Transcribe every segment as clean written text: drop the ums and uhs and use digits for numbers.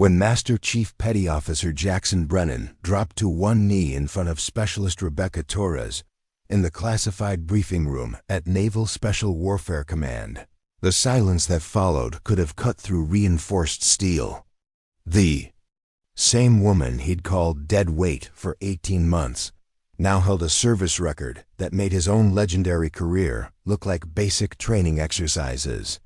When Master Chief Petty Officer Jackson Brennan dropped to one knee in front of Specialist Rebecca Torres in the classified briefing room at Naval Special Warfare Command, the silence that followed could have cut through reinforced steel. The same woman he'd called dead weight for 18 months now held a service record that made his own legendary career look like basic training exercises.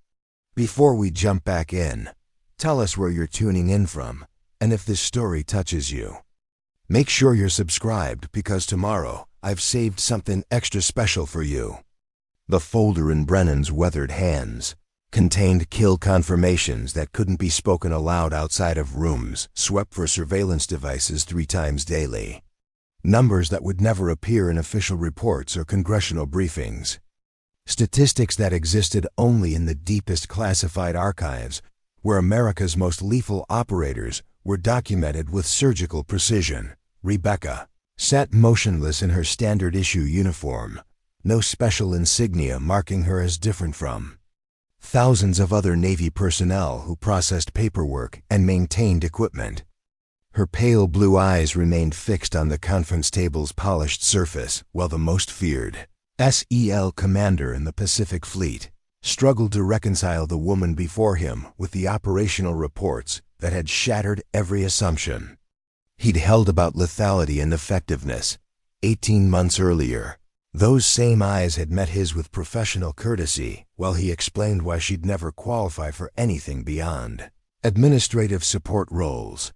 Before we jump back in, tell us where you're tuning in from, and if this story touches you. Make sure you're subscribed because tomorrow I've saved something extra special for you. The folder in Brennan's weathered hands contained kill confirmations that couldn't be spoken aloud outside of rooms swept for surveillance devices 3 times daily. Numbers that would never appear in official reports or congressional briefings. Statistics that existed only in the deepest classified archives, where America's most lethal operators were documented with surgical precision. Rebecca sat motionless in her standard issue uniform, no special insignia marking her as different from thousands of other Navy personnel who processed paperwork and maintained equipment. Her pale blue eyes remained fixed on the conference table's polished surface, while the most feared SEL commander in the Pacific Fleet struggled to reconcile the woman before him with the operational reports that had shattered every assumption he'd held about lethality and effectiveness. 18 months earlier, those same eyes had met his with professional courtesy while he explained why she'd never qualify for anything beyond administrative support roles.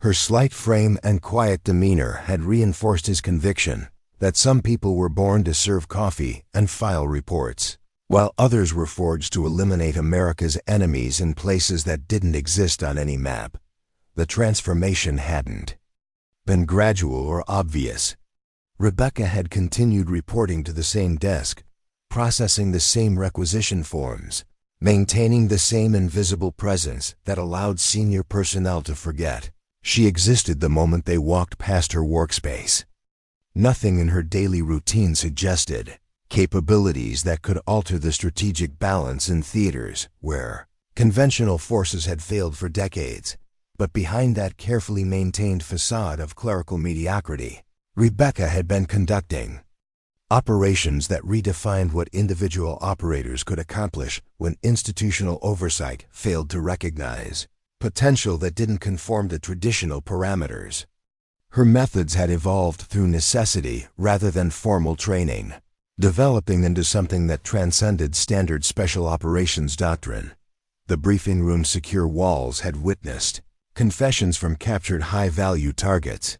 Her slight frame and quiet demeanor had reinforced his conviction that some people were born to serve coffee and file reports, while others were forged to eliminate America's enemies in places that didn't exist on any map. The transformation hadn't been gradual or obvious. Rebecca had continued reporting to the same desk, processing the same requisition forms, maintaining the same invisible presence that allowed senior personnel to forget she existed the moment they walked past her workspace. Nothing in her daily routine suggested capabilities that could alter the strategic balance in theaters where conventional forces had failed for decades. But behind that carefully maintained facade of clerical mediocrity, Rebecca had been conducting operations that redefined what individual operators could accomplish when institutional oversight failed to recognize potential that didn't conform to traditional parameters. Her methods had evolved through necessity rather than formal training, developing into something that transcended standard special operations doctrine. The briefing room's secure walls had witnessed confessions from captured high-value targets,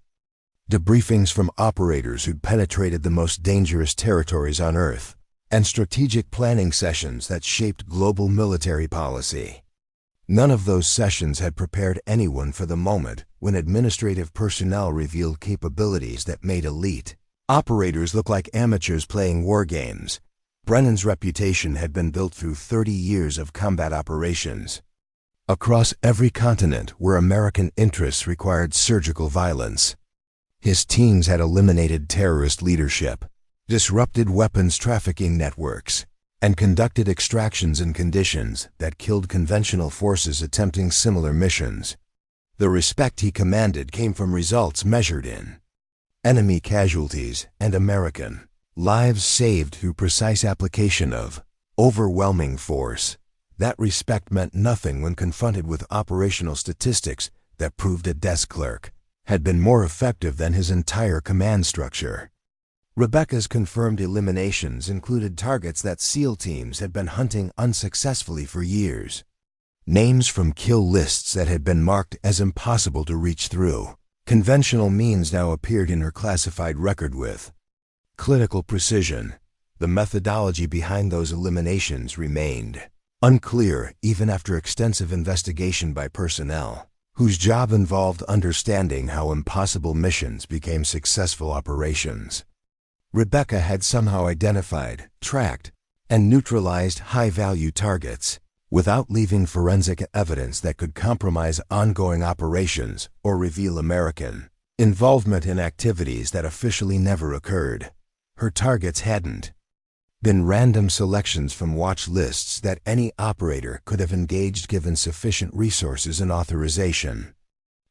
debriefings from operators who'd penetrated the most dangerous territories on Earth, and strategic planning sessions that shaped global military policy. None of those sessions had prepared anyone for the moment when administrative personnel revealed capabilities that made elite operators look like amateurs playing war games. Brennan's reputation had been built through 30 years of combat operations across every continent where American interests required surgical violence. His teams had eliminated terrorist leadership, disrupted weapons trafficking networks, and conducted extractions in conditions that killed conventional forces attempting similar missions. The respect he commanded came from results measured in enemy casualties and American lives saved through precise application of overwhelming force. That respect meant nothing when confronted with operational statistics that proved a desk clerk had been more effective than his entire command structure. Rebecca's confirmed eliminations included targets that SEAL teams had been hunting unsuccessfully for years. Names from kill lists that had been marked as impossible to reach through conventional means now appeared in her classified record with clinical precision. The methodology behind those eliminations remained unclear even after extensive investigation by personnel whose job involved understanding how impossible missions became successful operations. Rebecca had somehow identified, tracked, and neutralized high-value targets without leaving forensic evidence that could compromise ongoing operations or reveal American involvement in activities that officially never occurred. Her targets hadn't been random selections from watch lists that any operator could have engaged given sufficient resources and authorization.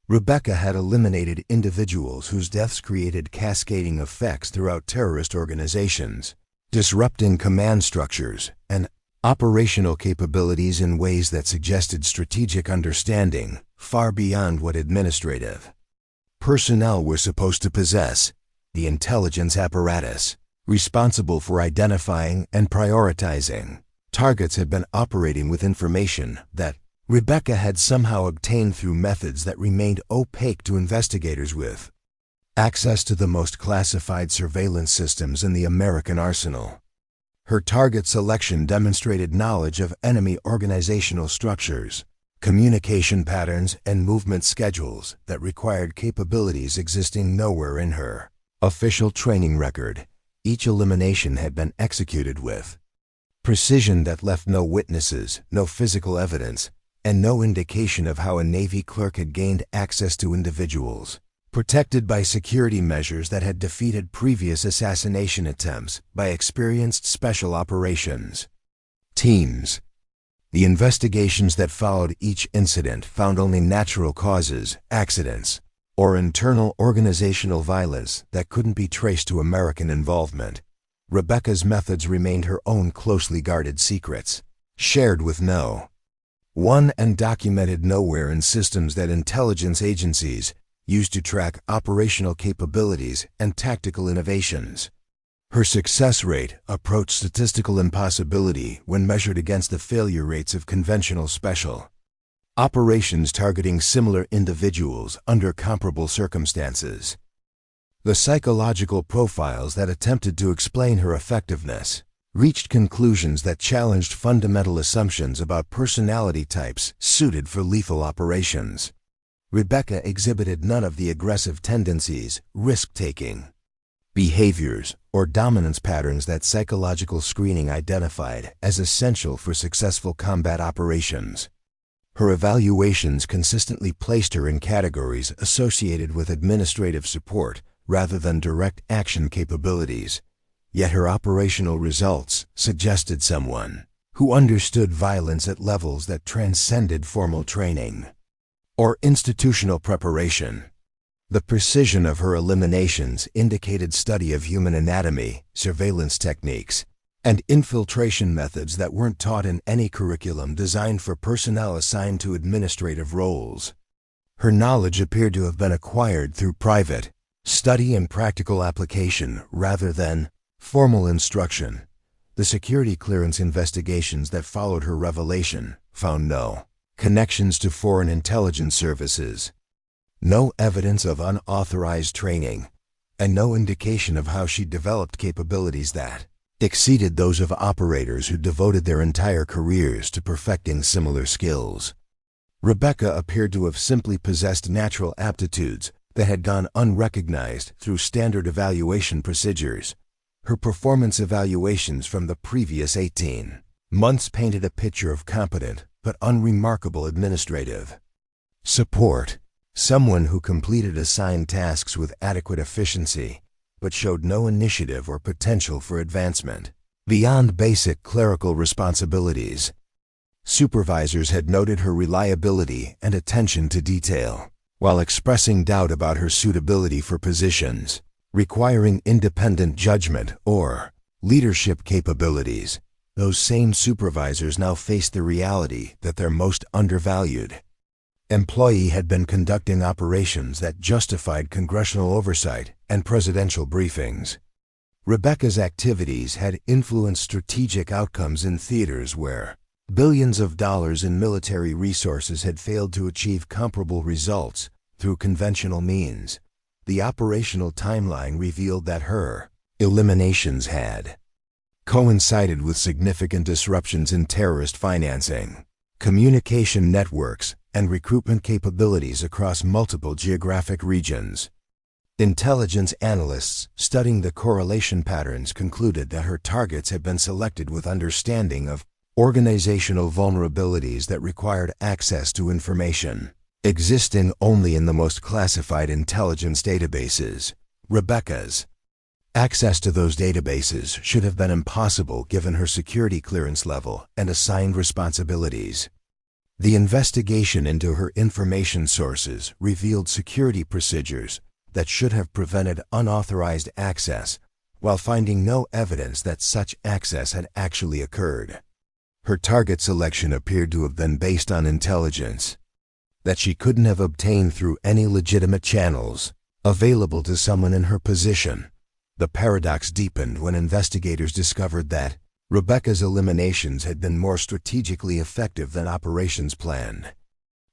Rebecca had eliminated individuals whose deaths created cascading effects throughout terrorist organizations, disrupting command structures and operational capabilities in ways that suggested strategic understanding far beyond what administrative personnel were supposed to possess. The intelligence apparatus, responsible for identifying and prioritizing targets, had been operating with information that Rebecca had somehow obtained through methods that remained opaque to investigators with access to the most classified surveillance systems in the American arsenal. Her target selection demonstrated knowledge of enemy organizational structures, communication patterns, and movement schedules that required capabilities existing nowhere in her official training record. Each elimination had been executed with precision that left no witnesses, no physical evidence, and no indication of how a Navy clerk had gained access to individuals, protected by security measures that had defeated previous assassination attempts by experienced special operations teams. The investigations that followed each incident found only natural causes, accidents, or internal organizational violence that couldn't be traced to American involvement. Rebecca's methods remained her own closely guarded secrets, shared with no one and documented nowhere in systems that intelligence agencies used to track operational capabilities and tactical innovations. Her success rate approached statistical impossibility when measured against the failure rates of conventional special operations targeting similar individuals under comparable circumstances. The psychological profiles that attempted to explain her effectiveness reached conclusions that challenged fundamental assumptions about personality types suited for lethal operations. Rebecca exhibited none of the aggressive tendencies, risk-taking behaviors, or dominance patterns that psychological screening identified as essential for successful combat operations. Her evaluations consistently placed her in categories associated with administrative support rather than direct action capabilities, yet her operational results suggested someone who understood violence at levels that transcended formal training or institutional preparation. The precision of her eliminations indicated study of human anatomy, surveillance techniques, and infiltration methods that weren't taught in any curriculum designed for personnel assigned to administrative roles. Her knowledge appeared to have been acquired through private study and practical application rather than formal instruction. The security clearance investigations that followed her revelation found no connections to foreign intelligence services, no evidence of unauthorized training, and no indication of how she developed capabilities that exceeded those of operators who devoted their entire careers to perfecting similar skills. Rebecca appeared to have simply possessed natural aptitudes that had gone unrecognized through standard evaluation procedures. Her performance evaluations from the previous 18 months painted a picture of competent but unremarkable administrative support, someone who completed assigned tasks with adequate efficiency but showed no initiative or potential for advancement beyond basic clerical responsibilities. Supervisors had noted her reliability and attention to detail, while expressing doubt about her suitability for positions requiring independent judgment or leadership capabilities. Those same supervisors now faced the reality that their most undervalued employee had been conducting operations that justified congressional oversight and presidential briefings. Rebecca's activities had influenced strategic outcomes in theaters where billions of dollars in military resources had failed to achieve comparable results through conventional means. The operational timeline revealed that her eliminations had coincided with significant disruptions in terrorist financing, communication networks, and recruitment capabilities across multiple geographic regions. Intelligence analysts studying the correlation patterns concluded that her targets had been selected with understanding of organizational vulnerabilities that required access to information existing only in the most classified intelligence databases. Rebecca's Access to those databases should have been impossible given her security clearance level and assigned responsibilities. The investigation into her information sources revealed security procedures that should have prevented unauthorized access, while finding no evidence that such access had actually occurred. Her target selection appeared to have been based on intelligence that she couldn't have obtained through any legitimate channels available to someone in her position. The paradox deepened when investigators discovered that Rebecca's eliminations had been more strategically effective than operations planned.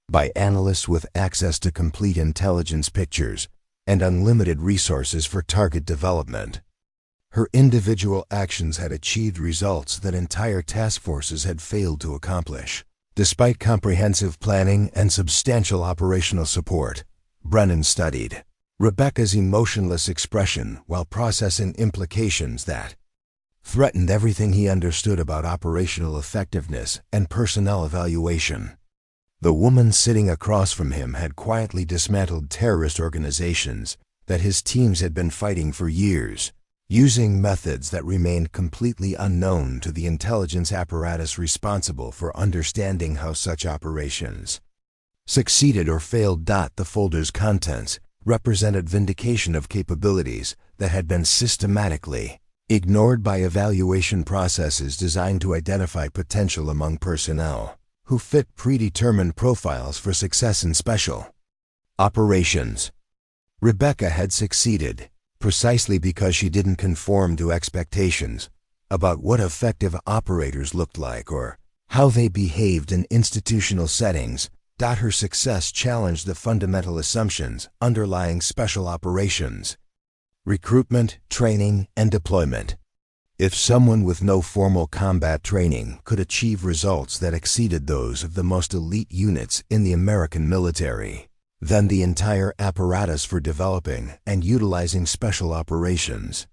By analysts with access to complete intelligence pictures and unlimited resources for target development, her individual actions had achieved results that entire task forces had failed to accomplish. Despite comprehensive planning and substantial operational support, Brennan studied Rebecca's emotionless expression while processing implications that threatened everything he understood about operational effectiveness and personnel evaluation. The woman sitting across from him had quietly dismantled terrorist organizations that his teams had been fighting for years, using methods that remained completely unknown to the intelligence apparatus responsible for understanding how such operations succeeded or failed. The folder's contents represented vindication of capabilities that had been systematically ignored by evaluation processes designed to identify potential among personnel who fit predetermined profiles for success in special operations. Rebecca had succeeded precisely because she didn't conform to expectations about what effective operators looked like or how they behaved in institutional settings. Her success challenged the fundamental assumptions underlying special operations, recruitment, training, and deployment. If someone with no formal combat training could achieve results that exceeded those of the most elite units in the American military, then the entire apparatus for developing and utilizing special operations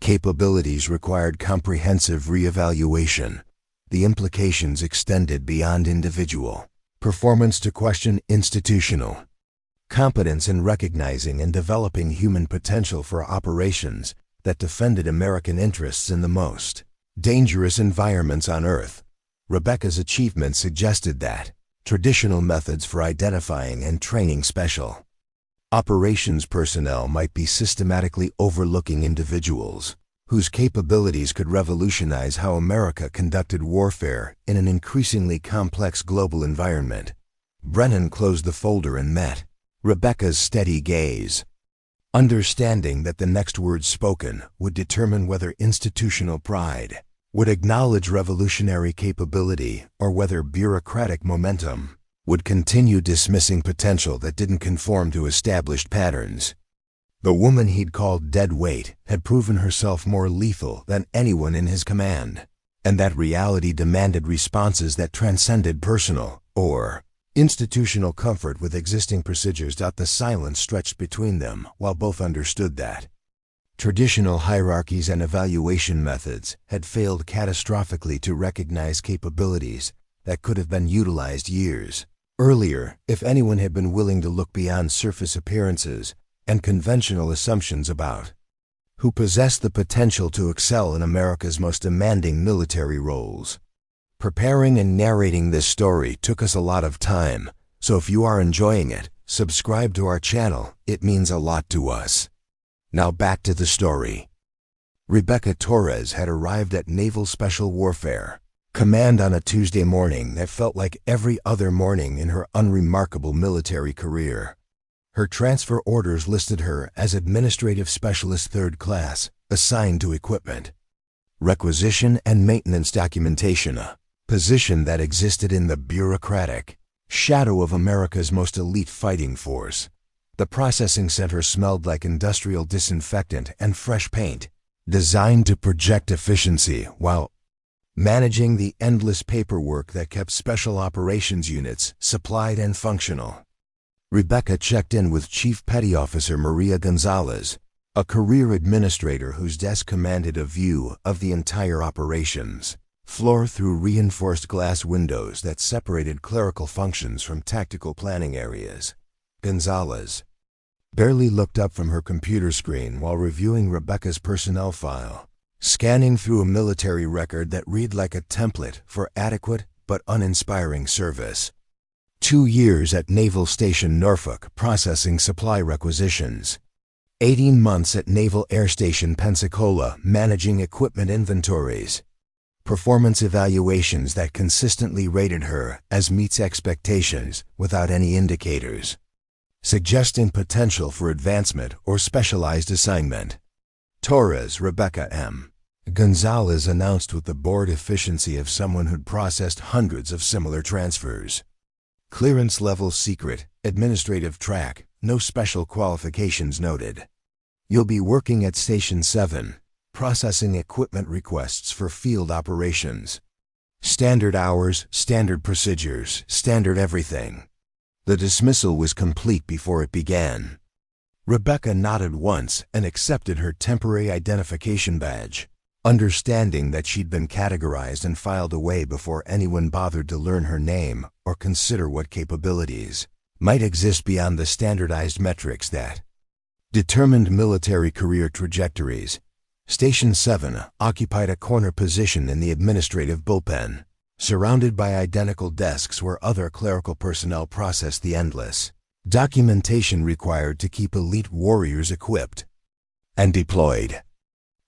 capabilities required comprehensive reevaluation. The implications extended beyond individual performance to question institutional competence in recognizing and developing human potential for operations that defended American interests in the most dangerous environments on Earth. Rebecca's achievements suggested that traditional methods for identifying and training special operations personnel might be systematically overlooking individuals whose capabilities could revolutionize how America conducted warfare in an increasingly complex global environment. Brennan closed the folder and met Rebecca's steady gaze, understanding that the next words spoken would determine whether institutional pride would acknowledge revolutionary capability or whether bureaucratic momentum would continue dismissing potential that didn't conform to established patterns. The woman he'd called dead weight had proven herself more lethal than anyone in his command, and that reality demanded responses that transcended personal or institutional comfort with existing procedures. The silence stretched between them while both understood that traditional hierarchies and evaluation methods had failed catastrophically to recognize capabilities that could have been utilized years earlier if anyone had been willing to look beyond surface appearances and conventional assumptions about who possessed the potential to excel in America's most demanding military roles. Preparing and narrating this story took us a lot of time, so if you are enjoying it, subscribe to our channel. It means a lot to us. Now back to the story. Rebecca Torres had arrived at Naval Special Warfare Command on a Tuesday morning that felt like every other morning in her unremarkable military career. Her transfer orders listed her as Administrative Specialist 3rd Class, assigned to Equipment Requisition and Maintenance Documentation, a position that existed in the bureaucratic shadow of America's most elite fighting force. The processing center smelled like industrial disinfectant and fresh paint, designed to project efficiency while managing the endless paperwork that kept special operations units supplied and functional. Rebecca checked in with Chief Petty Officer Maria Gonzalez, a career administrator whose desk commanded a view of the entire operations floor through reinforced glass windows that separated clerical functions from tactical planning areas. Gonzalez barely looked up from her computer screen while reviewing Rebecca's personnel file, scanning through a military record that read like a template for adequate but uninspiring service. 2 years at Naval Station Norfolk processing supply requisitions. 18 months at Naval Air Station Pensacola managing equipment inventories. Performance evaluations that consistently rated her as meets expectations without any indicators, suggesting potential for advancement or specialized assignment. Torres Rebecca M. Gonzalez announced with the bored efficiency of someone who'd processed hundreds of similar transfers. Clearance level secret, administrative track, no special qualifications noted. You'll be working at Station 7, processing equipment requests for field operations. Standard hours, standard procedures, standard everything. The dismissal was complete before it began. Rebecca nodded once and accepted her temporary identification badge, understanding that she'd been categorized and filed away before anyone bothered to learn her name or consider what capabilities might exist beyond the standardized metrics that determined military career trajectories. Station 7 occupied a corner position in the administrative bullpen, surrounded by identical desks where other clerical personnel processed the endless documentation required to keep elite warriors equipped and deployed.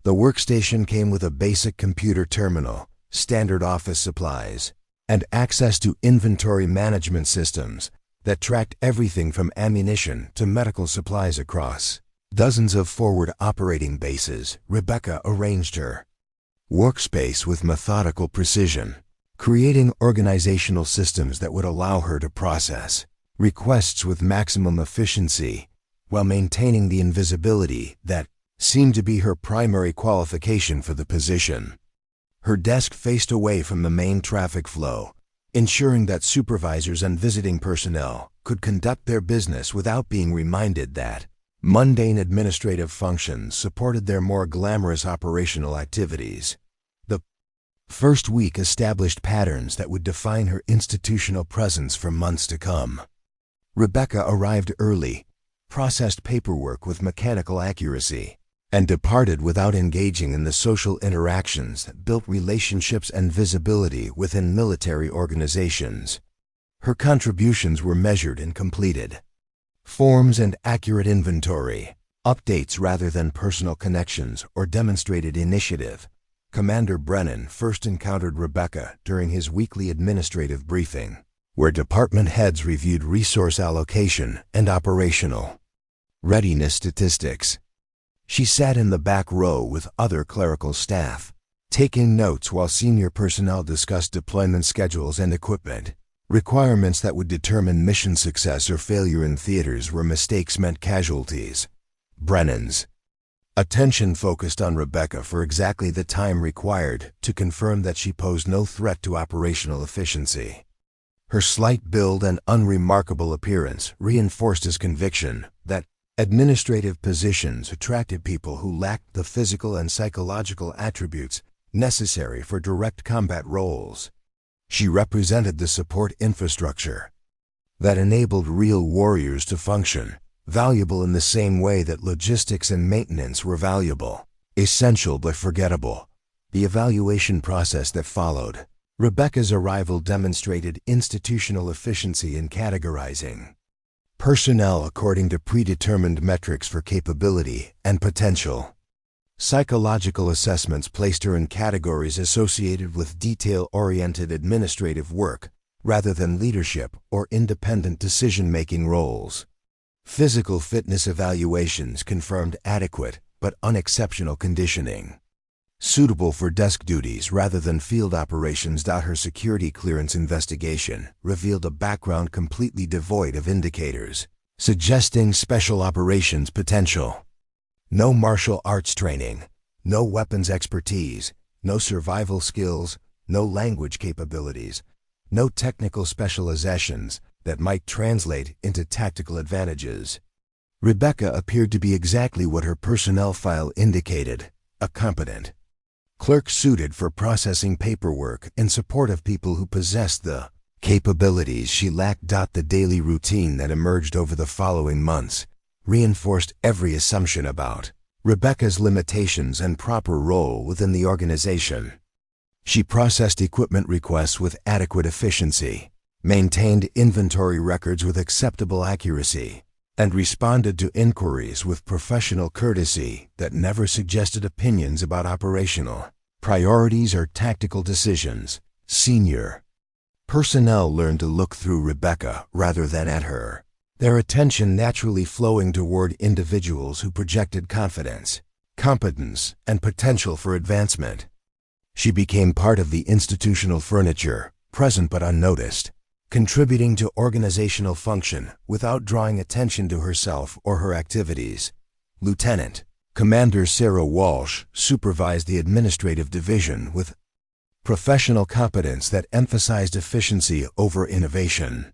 The workstation came with a basic computer terminal, standard office supplies, and access to inventory management systems that tracked everything from ammunition to medical supplies across dozens of forward operating bases. Rebecca arranged her workspace with methodical precision, creating organizational systems that would allow her to process requests with maximum efficiency while maintaining the invisibility that seemed to be her primary qualification for the position. Her desk faced away from the main traffic flow, ensuring that supervisors and visiting personnel could conduct their business without being reminded that mundane administrative functions supported their more glamorous operational activities. The first week established patterns that would define her institutional presence for months to come. Rebecca arrived early, processed paperwork with mechanical accuracy, and departed without engaging in the social interactions that built relationships and visibility within military organizations. Her contributions were measured and completed. Forms and accurate inventory, updates rather than personal connections or demonstrated initiative. Commander Brennan first encountered Rebecca during his weekly administrative briefing, where department heads reviewed resource allocation and operational readiness statistics. She sat in the back row with other clerical staff, taking notes while senior personnel discussed deployment schedules and equipment requirements that would determine mission success or failure in theaters where mistakes meant casualties. Brennan's attention focused on Rebecca for exactly the time required to confirm that she posed no threat to operational efficiency. Her slight build and unremarkable appearance reinforced his conviction that administrative positions attracted people who lacked the physical and psychological attributes necessary for direct combat roles. She represented the support infrastructure that enabled real warriors to function, valuable in the same way that logistics and maintenance were valuable, essential but forgettable. The evaluation process that followed Rebecca's arrival demonstrated institutional efficiency in categorizing personnel according to predetermined metrics for capability and potential. Psychological assessments placed her in categories associated with detail-oriented administrative work rather than leadership or independent decision-making roles. Physical fitness evaluations confirmed adequate but unexceptional conditioning, suitable for desk duties rather than field operations. Her security clearance investigation revealed a background completely devoid of indicators suggesting special operations potential. No martial arts training, no weapons expertise, no survival skills, no language capabilities, no technical specializations that might translate into tactical advantages. Rebecca appeared to be exactly what her personnel file indicated, a competent clerk suited for processing paperwork in support of people who possessed the capabilities she lacked. The daily routine that emerged over the following months reinforced every assumption about Rebecca's limitations and proper role within the organization. She processed equipment requests with adequate efficiency, maintained inventory records with acceptable accuracy, and responded to inquiries with professional courtesy that never suggested opinions about operational priorities or tactical decisions. Senior personnel learned to look through Rebecca rather than at her, their attention naturally flowing toward individuals who projected confidence, competence, and potential for advancement. She became part of the institutional furniture, present but unnoticed, contributing to organizational function without drawing attention to herself or her activities. Lieutenant Commander Sarah Walsh supervised the administrative division with professional competence that emphasized efficiency over innovation.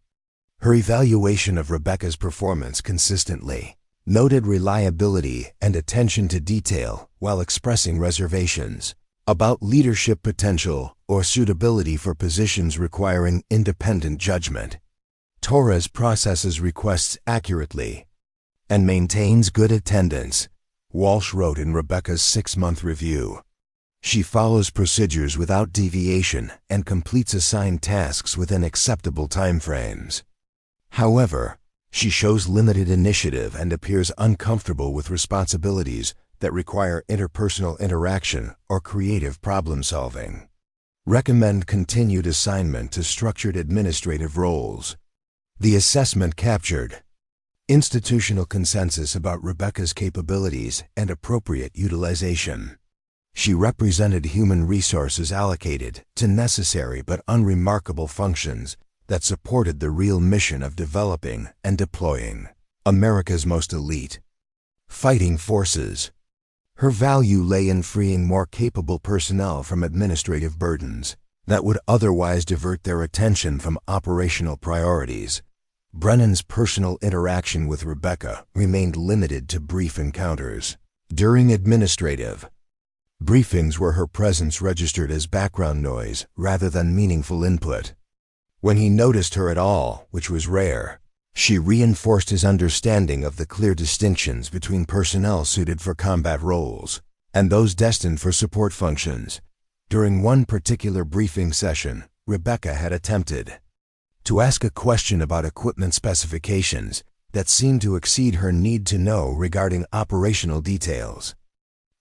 Her evaluation of Rebecca's performance consistently noted reliability and attention to detail while expressing reservations about leadership potential or suitability for positions requiring independent judgment. Torres processes requests accurately and maintains good attendance, Walsh wrote in Rebecca's 6-month review. She follows procedures without deviation and completes assigned tasks within acceptable timeframes. However, she shows limited initiative and appears uncomfortable with responsibilities that require interpersonal interaction or creative problem-solving. Recommend continued assignment to structured administrative roles. The assessment captured institutional consensus about Rebecca's capabilities and appropriate utilization. She represented human resources allocated to necessary but unremarkable functions that supported the real mission of developing and deploying America's most elite fighting forces. Her value lay in freeing more capable personnel from administrative burdens that would otherwise divert their attention from operational priorities. Brennan's personal interaction with Rebecca remained limited to brief encounters. During administrative briefings where her presence registered as background noise rather than meaningful input. When he noticed her at all, which was rare, she reinforced his understanding of the clear distinctions between personnel suited for combat roles and those destined for support functions. During one particular briefing session, Rebecca had attempted to ask a question about equipment specifications that seemed to exceed her need to know regarding operational details.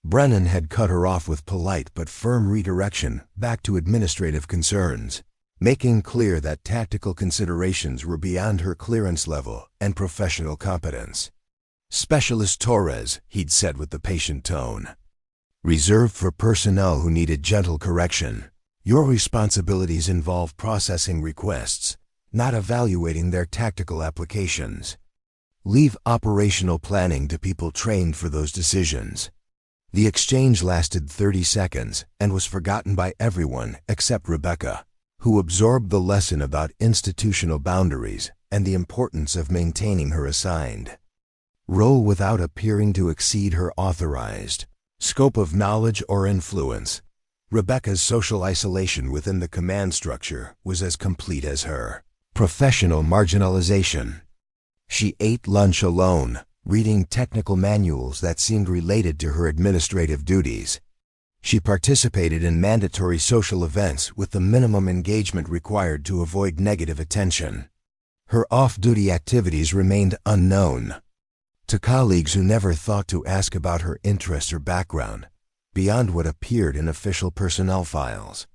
Brennan had cut her off with polite but firm redirection back to administrative concerns, making clear that tactical considerations were beyond her clearance level and professional competence. Specialist Torres, he'd said with the patient tone, reserved for personnel who needed gentle correction. Your responsibilities involve processing requests, not evaluating their tactical applications. Leave operational planning to people trained for those decisions. The exchange lasted 30 seconds and was forgotten by everyone except Rebecca, who absorbed the lesson about institutional boundaries and the importance of maintaining her assigned role without appearing to exceed her authorized scope of knowledge or influence. Rebecca's social isolation within the command structure was as complete as her professional marginalization. She ate lunch alone, reading technical manuals that seemed related to her administrative duties. She participated in mandatory social events with the minimum engagement required to avoid negative attention. Her off-duty activities remained unknown to colleagues who never thought to ask about her interest or background beyond what appeared in official personnel files.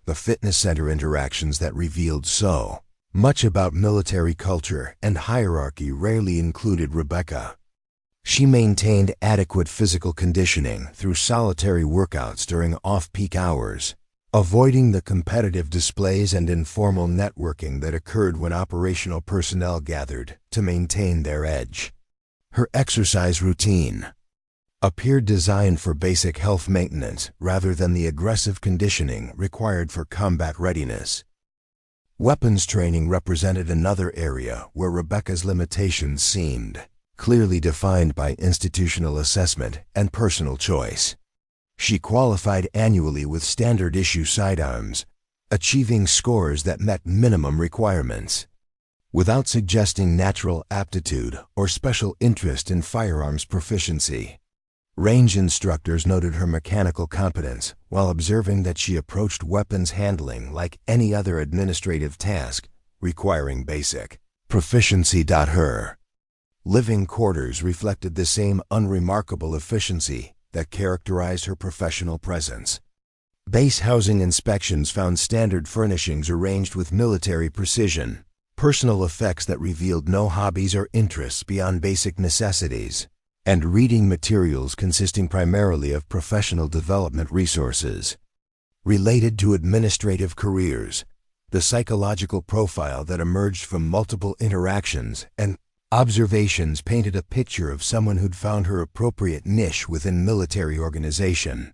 The fitness center interactions that revealed so much about military culture and hierarchy rarely included Rebecca. She maintained adequate physical conditioning through solitary workouts during off-peak hours, avoiding the competitive displays and informal networking that occurred when operational personnel gathered to maintain their edge. Her exercise routine appeared designed for basic health maintenance rather than the aggressive conditioning required for combat readiness. Weapons training represented another area where Rebecca's limitations seemed clearly defined by institutional assessment and personal choice. She qualified annually with standard issue sidearms, achieving scores that met minimum requirements. without suggesting natural aptitude or special interest in firearms proficiency. Range instructors noted her mechanical competence while observing that she approached weapons handling like any other administrative task requiring basic proficiency. Her living quarters reflected the same unremarkable efficiency that characterized her professional presence. Base housing inspections found standard furnishings arranged with military precision, personal effects that revealed no hobbies or interests beyond basic necessities, and reading materials consisting primarily of professional development resources. Related to administrative careers, the psychological profile that emerged from multiple interactions and observations painted a picture of someone who'd found her appropriate niche within military organization.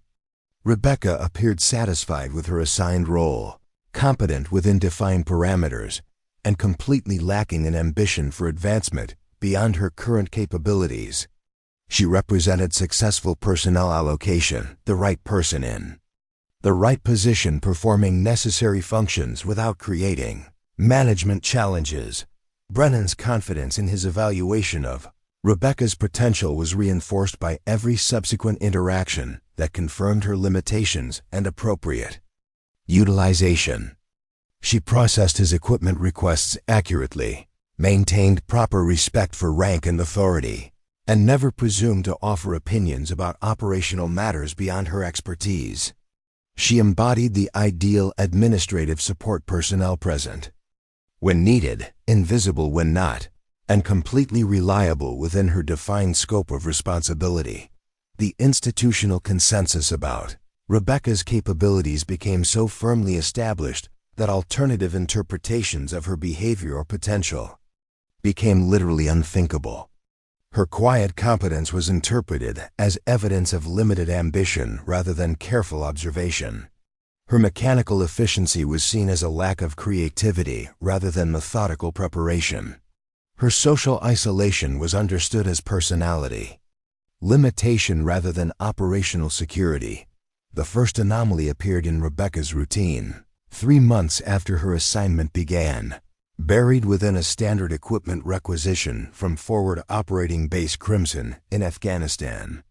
Rebecca appeared satisfied with her assigned role, competent within defined parameters, and completely lacking in ambition for advancement beyond her current capabilities. She represented successful personnel allocation, the right person in the right position performing necessary functions without creating management challenges. Brennan's confidence in his evaluation of Rebecca's potential was reinforced by every subsequent interaction that confirmed her limitations and appropriate utilization. She processed his equipment requests accurately, maintained proper respect for rank and authority, and never presumed to offer opinions about operational matters beyond her expertise. She embodied the ideal administrative support personnel present when needed, invisible when not, and completely reliable within her defined scope of responsibility. The institutional consensus about Rebecca's capabilities became so firmly established that alternative interpretations of her behavior or potential became literally unthinkable. Her quiet competence was interpreted as evidence of limited ambition rather than careful observation. Her mechanical efficiency was seen as a lack of creativity rather than methodical preparation. Her social isolation was understood as personality limitation rather than operational security. The first anomaly appeared in Rebecca's routine 3 months after her assignment began. Buried within a standard equipment requisition from Forward Operating Base Crimson in Afghanistan.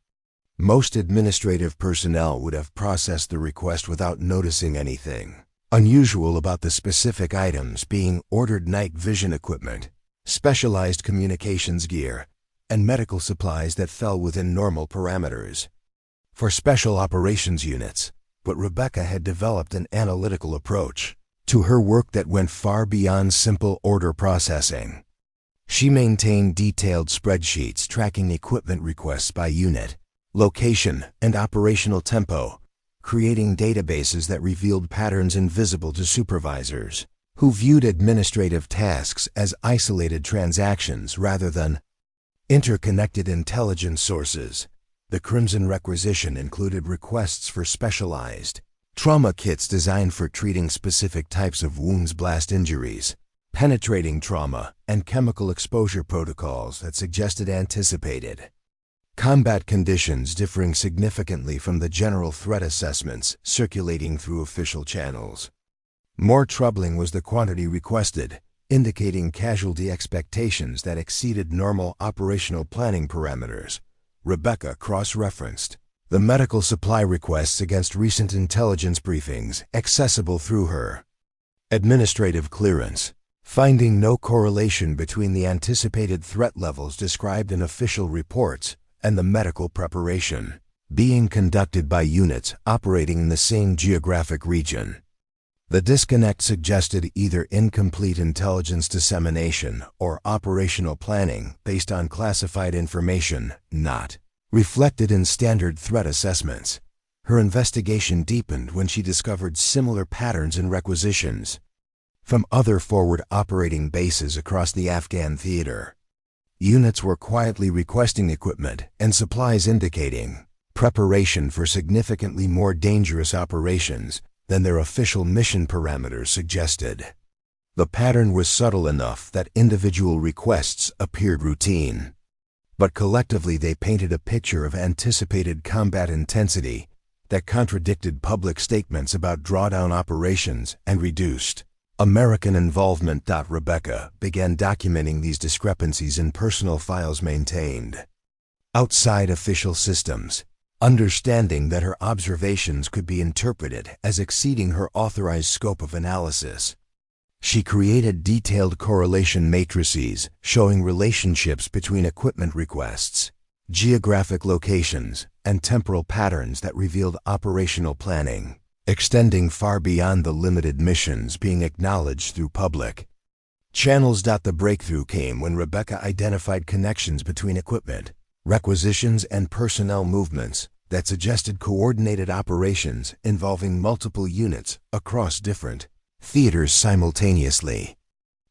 Most administrative personnel would have processed the request without noticing anything unusual about the specific items being ordered: night vision equipment, specialized communications gear, and medical supplies that fell within normal parameters for special operations units. But Rebecca had developed an analytical approach to her work that went far beyond simple order processing. She maintained detailed spreadsheets tracking equipment requests by unit, location, and operational tempo, creating databases that revealed patterns invisible to supervisors, who viewed administrative tasks as isolated transactions rather than interconnected intelligence sources. The Crimson requisition included requests for specialized trauma kits designed for treating specific types of wounds, blast injuries, penetrating trauma, and chemical exposure protocols that suggested anticipated combat conditions differing significantly from the general threat assessments circulating through official channels. More troubling was the quantity requested, indicating casualty expectations that exceeded normal operational planning parameters. Rebecca cross-referenced the medical supply requests against recent intelligence briefings accessible through her administrative clearance, finding no correlation between the anticipated threat levels described in official reports and the medical preparation being conducted by units operating in the same geographic region. The disconnect suggested either incomplete intelligence dissemination or operational planning based on classified information not reflected in standard threat assessments. Her investigation deepened when she discovered similar patterns in requisitions from other forward operating bases across the Afghan theater. Units were quietly requesting equipment and supplies indicating preparation for significantly more dangerous operations than their official mission parameters suggested. The pattern was subtle enough that individual requests appeared routine, but collectively they painted a picture of anticipated combat intensity that contradicted public statements about drawdown operations and reduced American involvement. Rebecca began documenting these discrepancies in personal files maintained outside official systems, understanding that her observations could be interpreted as exceeding her authorized scope of analysis. She created detailed correlation matrices showing relationships between equipment requests, geographic locations, and temporal patterns that revealed operational planning, extending far beyond the limited missions being acknowledged through public channels. The breakthrough came when Rebecca identified connections between equipment, requisitions, and personnel movements that suggested coordinated operations involving multiple units across different theaters simultaneously.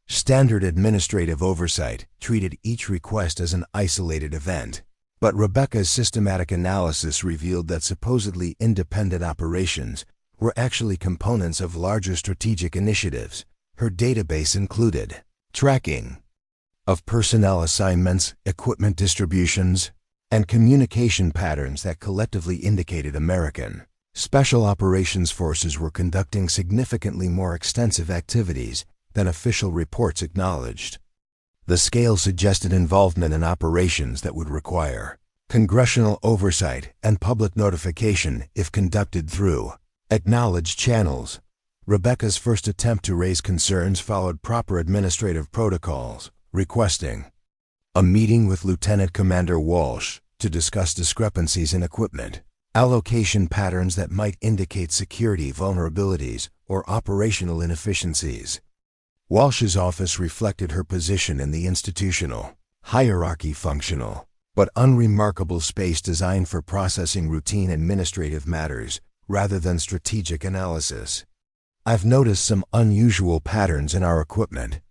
Standard administrative oversight treated each request as an isolated event, but Rebecca's systematic analysis revealed that supposedly independent operations were actually components of larger strategic initiatives. Her database included tracking of personnel assignments, equipment distributions, and communication patterns that collectively indicated American Special Operations Forces were conducting significantly more extensive activities than official reports acknowledged. The scale suggested involvement in operations that would require congressional oversight and public notification if conducted through acknowledged channels. Rebecca's first attempt to raise concerns followed proper administrative protocols, requesting a meeting with Lieutenant Commander Walsh to discuss discrepancies in equipment allocation patterns that might indicate security vulnerabilities or operational inefficiencies. Walsh's office reflected her position in the institutional hierarchy, functional but unremarkable space designed for processing routine administrative matters rather than strategic analysis. I've noticed some unusual patterns in our equipment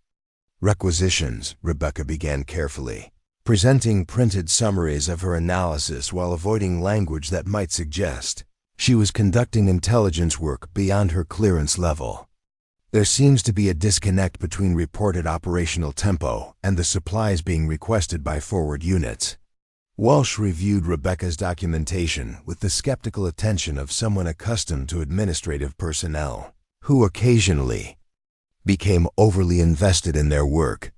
requisitions, Rebecca began carefully, presenting printed summaries of her analysis while avoiding language that might suggest she was conducting intelligence work beyond her clearance level. There seems to be a disconnect between reported operational tempo and the supplies being requested by forward units. Walsh reviewed Rebecca's documentation with the skeptical attention of someone accustomed to administrative personnel, who occasionally became overly invested in their work.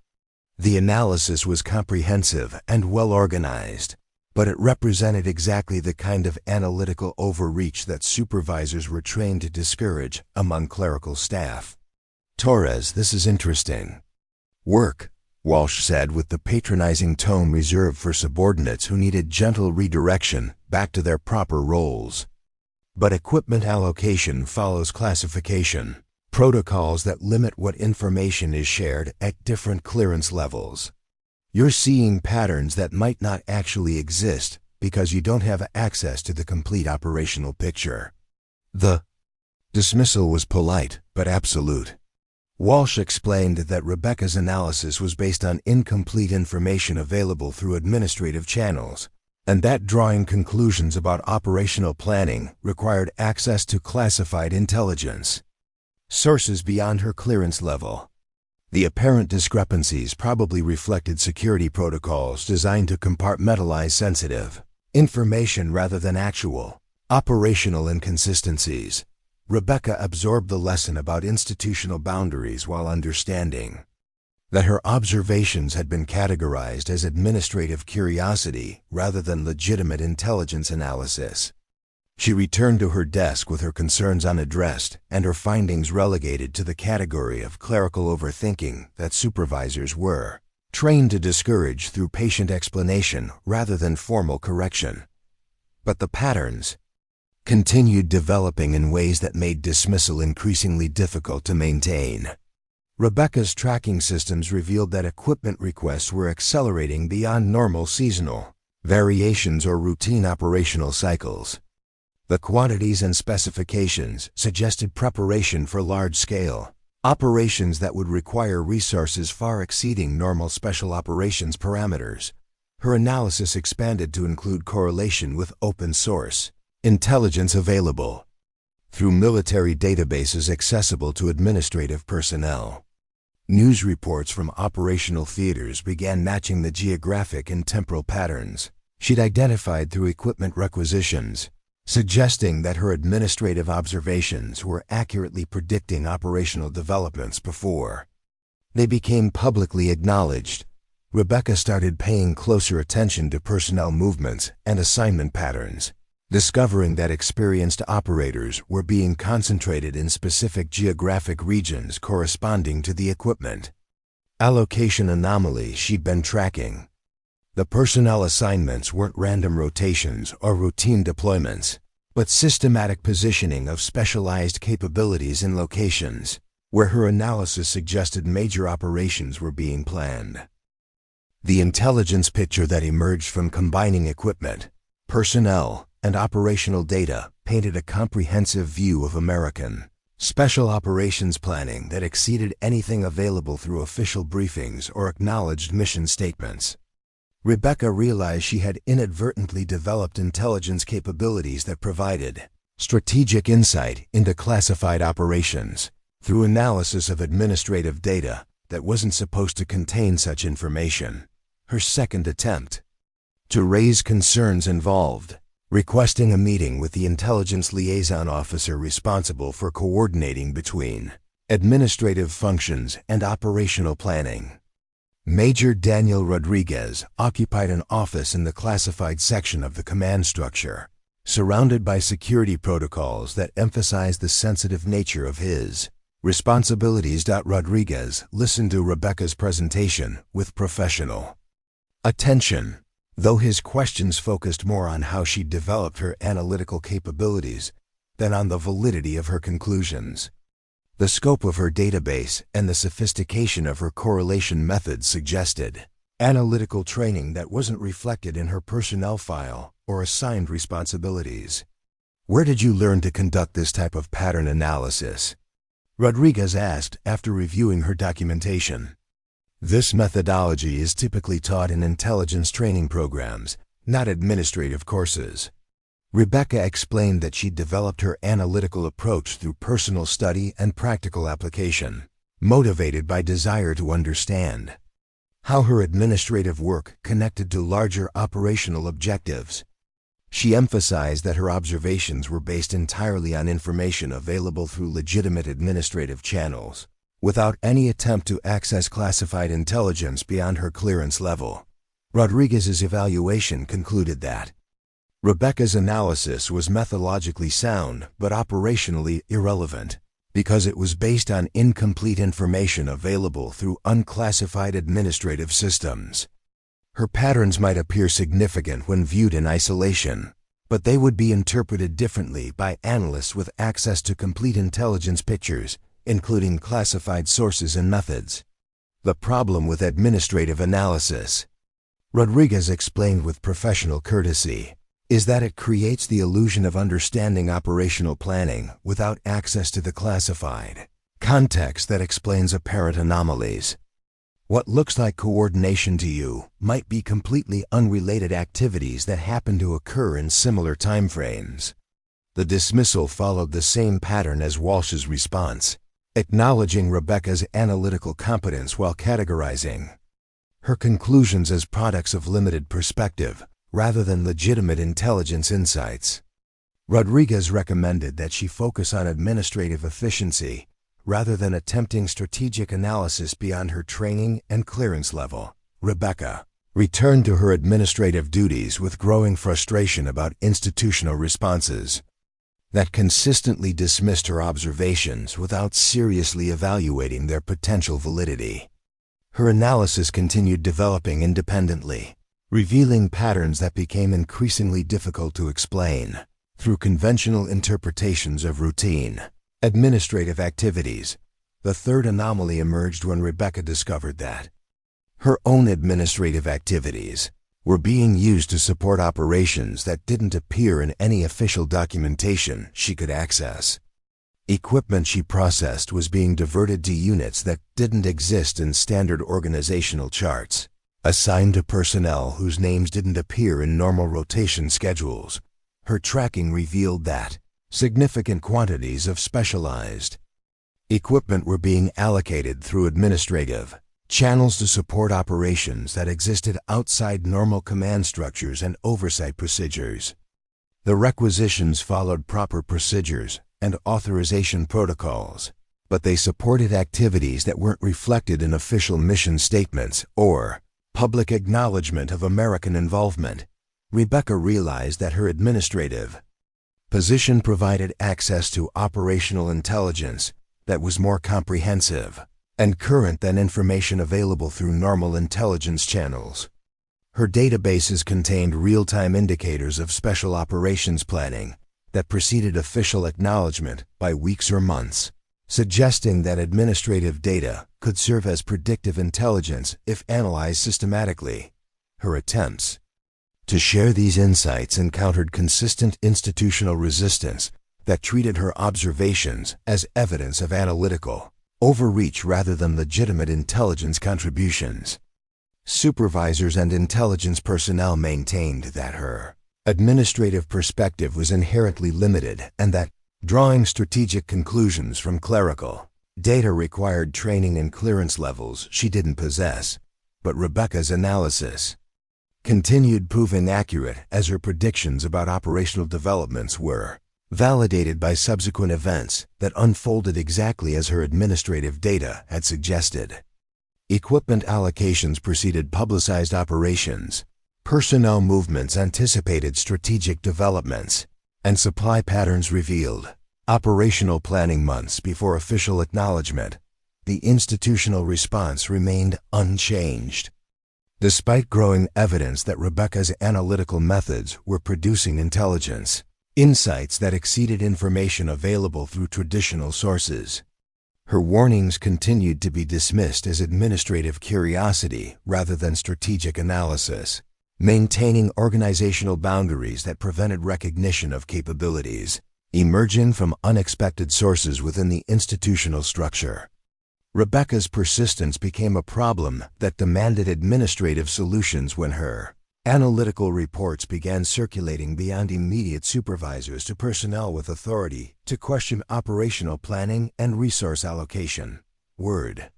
The analysis was comprehensive and well organized, but it represented exactly the kind of analytical overreach that supervisors were trained to discourage among clerical staff. Torres, this is interesting work, Walsh said with the patronizing tone reserved for subordinates who needed gentle redirection back to their proper roles. But equipment allocation follows classification protocols that limit what information is shared at different clearance levels. You're seeing patterns that might not actually exist because you don't have access to the complete operational picture. The dismissal was polite but absolute. Walsh explained that Rebecca's analysis was based on incomplete information available through administrative channels, and that drawing conclusions about operational planning required access to classified intelligence sources beyond her clearance level. The apparent discrepancies probably reflected security protocols designed to compartmentalize sensitive information rather than actual operational inconsistencies. Rebecca absorbed the lesson about institutional boundaries while understanding that her observations had been categorized as administrative curiosity rather than legitimate intelligence analysis. She returned to her desk with her concerns unaddressed and her findings relegated to the category of clerical overthinking that supervisors were trained to discourage through patient explanation rather than formal correction. But the patterns continued developing in ways that made dismissal increasingly difficult to maintain. Rebecca's tracking systems revealed that equipment requests were accelerating beyond normal seasonal variations or routine operational cycles. The quantities and specifications suggested preparation for large-scale operations that would require resources far exceeding normal special operations parameters. Her analysis expanded to include correlation with open-source intelligence available through military databases accessible to administrative personnel. News reports from operational theaters began matching the geographic and temporal patterns she'd identified through equipment requisitions, suggesting that her administrative observations were accurately predicting operational developments before they became publicly acknowledged. Rebecca started paying closer attention to personnel movements and assignment patterns, discovering that experienced operators were being concentrated in specific geographic regions corresponding to the equipment allocation anomaly she'd been tracking. The personnel assignments weren't random rotations or routine deployments, but systematic positioning of specialized capabilities in locations where her analysis suggested major operations were being planned. The intelligence picture that emerged from combining equipment, personnel, and operational data painted a comprehensive view of American special operations planning that exceeded anything available through official briefings or acknowledged mission statements. Rebecca realized she had inadvertently developed intelligence capabilities that provided strategic insight into classified operations through analysis of administrative data that wasn't supposed to contain such information. Her second attempt to raise concerns involved requesting a meeting with the intelligence liaison officer responsible for coordinating between administrative functions and operational planning. Major Daniel Rodriguez occupied an office in the classified section of the command structure, surrounded by security protocols that emphasized the sensitive nature of his responsibilities. Rodriguez listened to Rebecca's presentation with professional attention, though his questions focused more on how she developed her analytical capabilities than on the validity of her conclusions. The scope of her database and the sophistication of her correlation methods suggested analytical training that wasn't reflected in her personnel file or assigned responsibilities. "Where did you learn to conduct this type of pattern analysis?" Rodriguez asked after reviewing her documentation. "This methodology is typically taught in intelligence training programs, not administrative courses." Rebecca explained that she developed her analytical approach through personal study and practical application, motivated by desire to understand how her administrative work connected to larger operational objectives. She emphasized that her observations were based entirely on information available through legitimate administrative channels, without any attempt to access classified intelligence beyond her clearance level. Rodriguez's evaluation concluded that Rebecca's analysis was methodologically sound but operationally irrelevant because it was based on incomplete information available through unclassified administrative systems. Her patterns might appear significant when viewed in isolation, but they would be interpreted differently by analysts with access to complete intelligence pictures, including classified sources and methods. The problem with administrative analysis, Rodriguez explained with professional courtesy, is that it creates the illusion of understanding operational planning without access to the classified context that explains apparent anomalies. What looks like coordination to you might be completely unrelated activities that happen to occur in similar timeframes. The dismissal followed the same pattern as Walsh's response, acknowledging Rebecca's analytical competence while categorizing her conclusions as products of limited perspective rather than legitimate intelligence insights. Rodriguez recommended that she focus on administrative efficiency rather than attempting strategic analysis beyond her training and clearance level. Rebecca returned to her administrative duties with growing frustration about institutional responses that consistently dismissed her observations without seriously evaluating their potential validity. Her analysis continued developing independently, revealing patterns that became increasingly difficult to explain through conventional interpretations of routine administrative activities. The third anomaly emerged when Rebecca discovered that her own administrative activities were being used to support operations that didn't appear in any official documentation she could access. Equipment she processed was being diverted to units that didn't exist in standard organizational charts, assigned to personnel whose names didn't appear in normal rotation schedules. Her tracking revealed that significant quantities of specialized equipment were being allocated through administrative channels to support operations that existed outside normal command structures and oversight procedures. The requisitions followed proper procedures and authorization protocols, but they supported activities that weren't reflected in official mission statements or public acknowledgement of American involvement. Rebecca realized that her administrative position provided access to operational intelligence that was more comprehensive and current than information available through normal intelligence channels. Her databases contained real-time indicators of special operations planning that preceded official acknowledgement by weeks or months, suggesting that administrative data could serve as predictive intelligence if analyzed systematically. Her attempts to share these insights encountered consistent institutional resistance that treated her observations as evidence of analytical overreach rather than legitimate intelligence contributions. Supervisors and intelligence personnel maintained that her administrative perspective was inherently limited and that drawing strategic conclusions from clerical data required training and clearance levels she didn't possess. But Rebecca's analysis continued proving accurate as her predictions about operational developments were validated by subsequent events that unfolded exactly as her administrative data had suggested. Equipment allocations preceded publicized operations, personnel movements anticipated strategic developments, and supply patterns revealed operational planning months before official acknowledgement. The institutional response remained unchanged, despite growing evidence that Rebecca's analytical methods were producing intelligence insights that exceeded information available through traditional sources. Her warnings continued to be dismissed as administrative curiosity rather than strategic analysis, maintaining organizational boundaries that prevented recognition of capabilities emerging from unexpected sources within the institutional structure. Rebecca's persistence became a problem that demanded administrative solutions when her analytical reports began circulating beyond immediate supervisors to personnel with authority to question operational planning and resource allocation. Word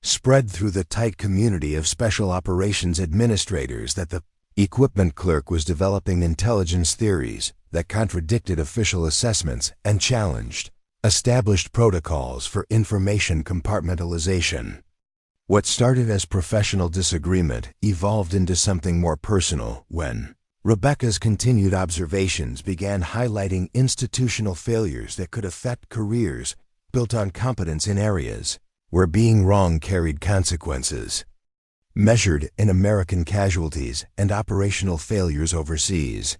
spread through the tight community of special operations administrators that the equipment clerk was developing intelligence theories that contradicted official assessments and challenged established protocols for information compartmentalization. What started as professional disagreement evolved into something more personal when Rebecca's continued observations began highlighting institutional failures that could affect careers built on competence in areas where being wrong carried consequences. Measured in American casualties and operational failures overseas.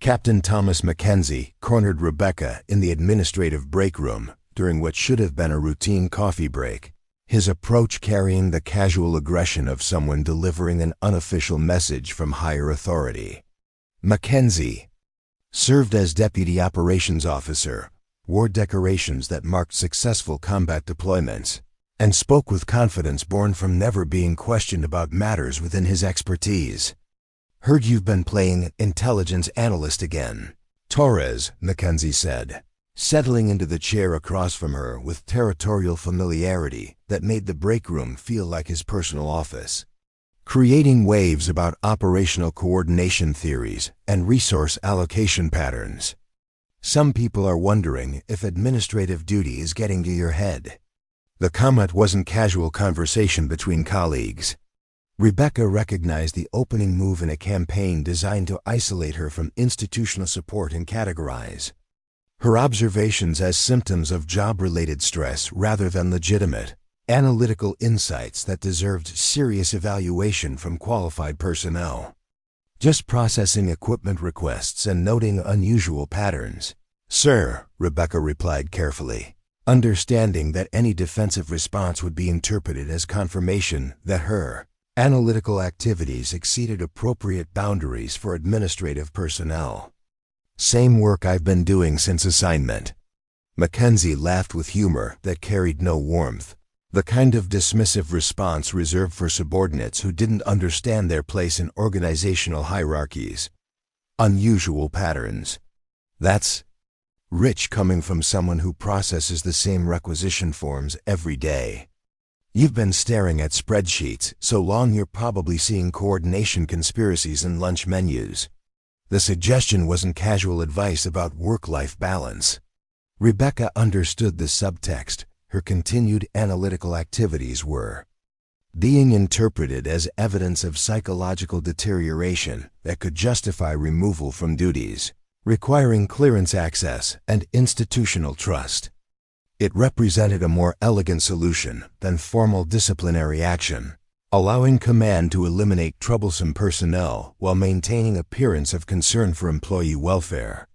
Captain Thomas Mackenzie cornered Rebecca in the administrative break room during what should have been a routine coffee break, his approach carrying the casual aggression of someone delivering an unofficial message from higher authority. Mackenzie served as Deputy Operations Officer, wore decorations that marked successful combat deployments, and spoke with confidence born from never being questioned about matters within his expertise. "Heard you've been playing intelligence analyst again, Torres," Mackenzie said, settling into the chair across from her with territorial familiarity that made the break room feel like his personal office. Creating waves about operational coordination theories and resource allocation patterns. "Some people are wondering if administrative duty is getting to your head." The comment wasn't casual conversation between colleagues. Rebecca recognized the opening move in a campaign designed to isolate her from institutional support and categorize her observations as symptoms of job-related stress rather than legitimate, analytical insights that deserved serious evaluation from qualified personnel. "Just processing equipment requests and noting unusual patterns, sir," Rebecca replied carefully, understanding that any defensive response would be interpreted as confirmation that her analytical activities exceeded appropriate boundaries for administrative personnel. "Same work I've been doing since assignment." Mackenzie laughed with humor that carried no warmth, the kind of dismissive response reserved for subordinates who didn't understand their place in organizational hierarchies. "Unusual patterns. That's rich coming from someone who processes the same requisition forms every day. You've been staring at spreadsheets so long you're probably seeing coordination conspiracies in lunch menus." The suggestion wasn't casual advice about work-life balance. Rebecca understood the subtext. Her continued analytical activities were being interpreted as evidence of psychological deterioration that could justify removal from duties, requiring clearance access and institutional trust. It represented a more elegant solution than formal disciplinary action, allowing command to eliminate troublesome personnel while maintaining appearance of concern for employee welfare.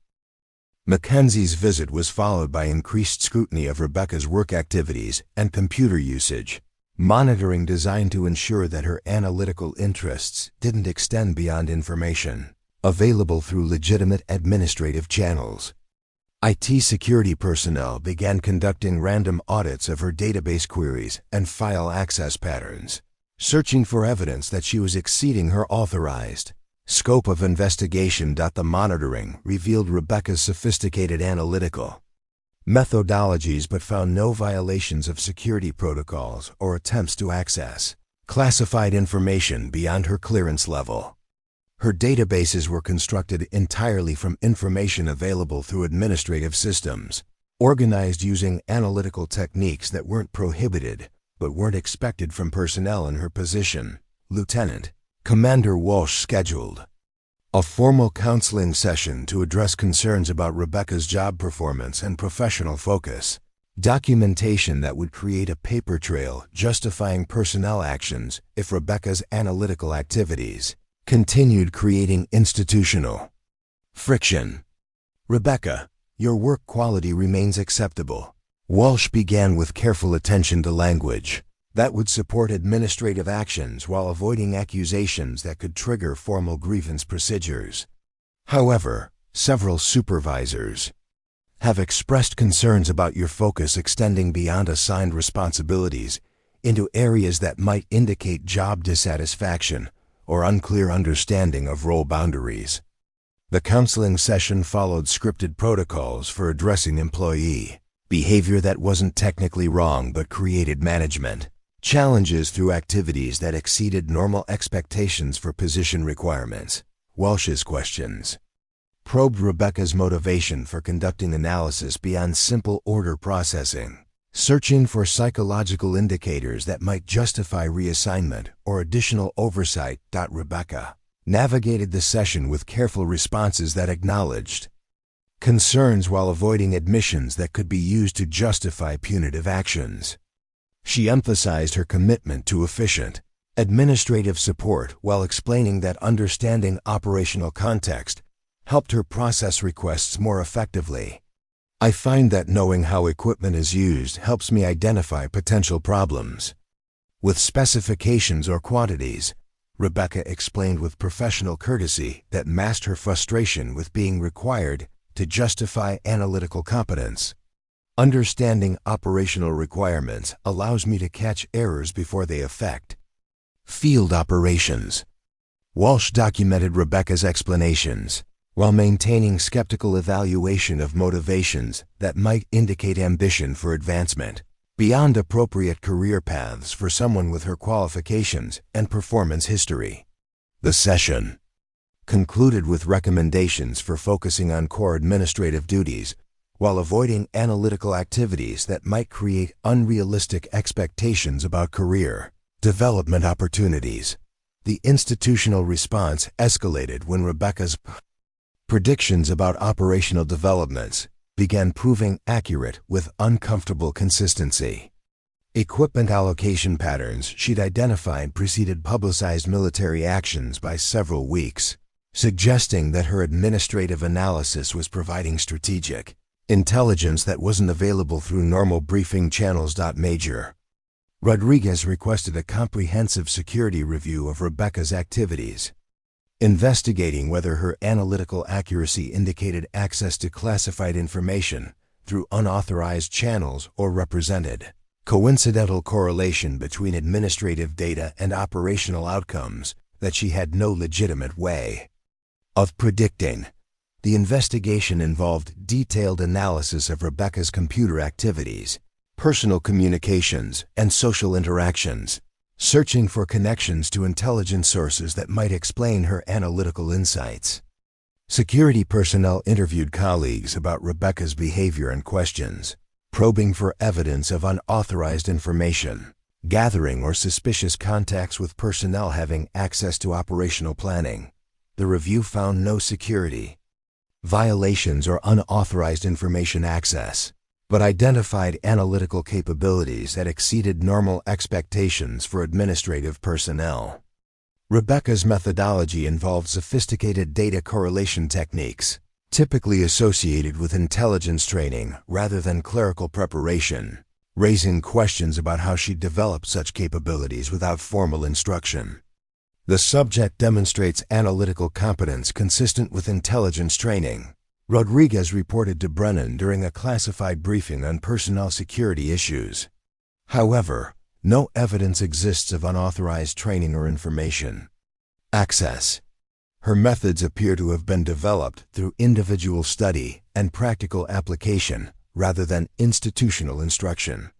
Mackenzie's visit was followed by increased scrutiny of Rebecca's work activities and computer usage, monitoring designed to ensure that her analytical interests didn't extend beyond information available through legitimate administrative channels. IT security personnel began conducting random audits of her database queries and file access patterns, searching for evidence that she was exceeding her authorized scope of investigation. The monitoring revealed Rebecca's sophisticated analytical methodologies but found no violations of security protocols or attempts to access classified information beyond her clearance level. Her databases were constructed entirely from information available through administrative systems, organized using analytical techniques that weren't prohibited but weren't expected from personnel in her position. Lieutenant Commander Walsh scheduled a formal counseling session to address concerns about Rebecca's job performance and professional focus. Documentation that would create a paper trail justifying personnel actions if Rebecca's analytical activities continued creating institutional friction. Rebecca, your work quality remains acceptable. Walsh began with careful attention to language that would support administrative actions while avoiding accusations that could trigger formal grievance procedures. However, several supervisors have expressed concerns about your focus extending beyond assigned responsibilities into areas that might indicate job dissatisfaction or unclear understanding of role boundaries. The counseling session followed scripted protocols for addressing employee behavior that wasn't technically wrong but created management challenges through activities that exceeded normal expectations for position requirements. Walsh's questions probed Rebecca's motivation for conducting analysis beyond simple order processing, searching for psychological indicators that might justify reassignment or additional oversight. Rebecca navigated the session with careful responses that acknowledged concerns while avoiding admissions that could be used to justify punitive actions. She emphasized her commitment to efficient administrative support while explaining that understanding operational context helped her process requests more effectively. I find that knowing how equipment is used helps me identify potential problems with specifications or quantities. Rebecca explained with professional courtesy that masked her frustration with being required to justify analytical competence. Understanding operational requirements allows me to catch errors before they affect field operations. Walsh documented Rebecca's explanations while maintaining skeptical evaluation of motivations that might indicate ambition for advancement beyond appropriate career paths for someone with her qualifications and performance history. The session concluded with recommendations for focusing on core administrative duties while avoiding analytical activities that might create unrealistic expectations about career development opportunities. The institutional response escalated when Rebecca's predictions about operational developments began proving accurate with uncomfortable consistency. Equipment allocation patterns she'd identified preceded publicized military actions by several weeks, suggesting that her administrative analysis was providing strategic intelligence that wasn't available through normal briefing channels. Major Rodriguez requested a comprehensive security review of Rebecca's activities, investigating whether her analytical accuracy indicated access to classified information through unauthorized channels or represented coincidental correlation between administrative data and operational outcomes that she had no legitimate way of predicting. The investigation involved detailed analysis of Rebecca's computer activities, personal communications, and social interactions, searching for connections to intelligence sources that might explain her analytical insights. Security personnel interviewed colleagues about Rebecca's behavior and questions, probing for evidence of unauthorized information, gathering or suspicious contacts with personnel having access to operational planning. The review found no security violations or unauthorized information access, but identified analytical capabilities that exceeded normal expectations for administrative personnel. Rebecca's methodology involved sophisticated data correlation techniques, typically associated with intelligence training rather than clerical preparation, raising questions about how she developed such capabilities without formal instruction. The subject demonstrates analytical competence consistent with intelligence training, Rodriguez reported to Brennan during a classified briefing on personnel security issues. However, no evidence exists of unauthorized training or information access. Her methods appear to have been developed through individual study and practical application rather than institutional instruction.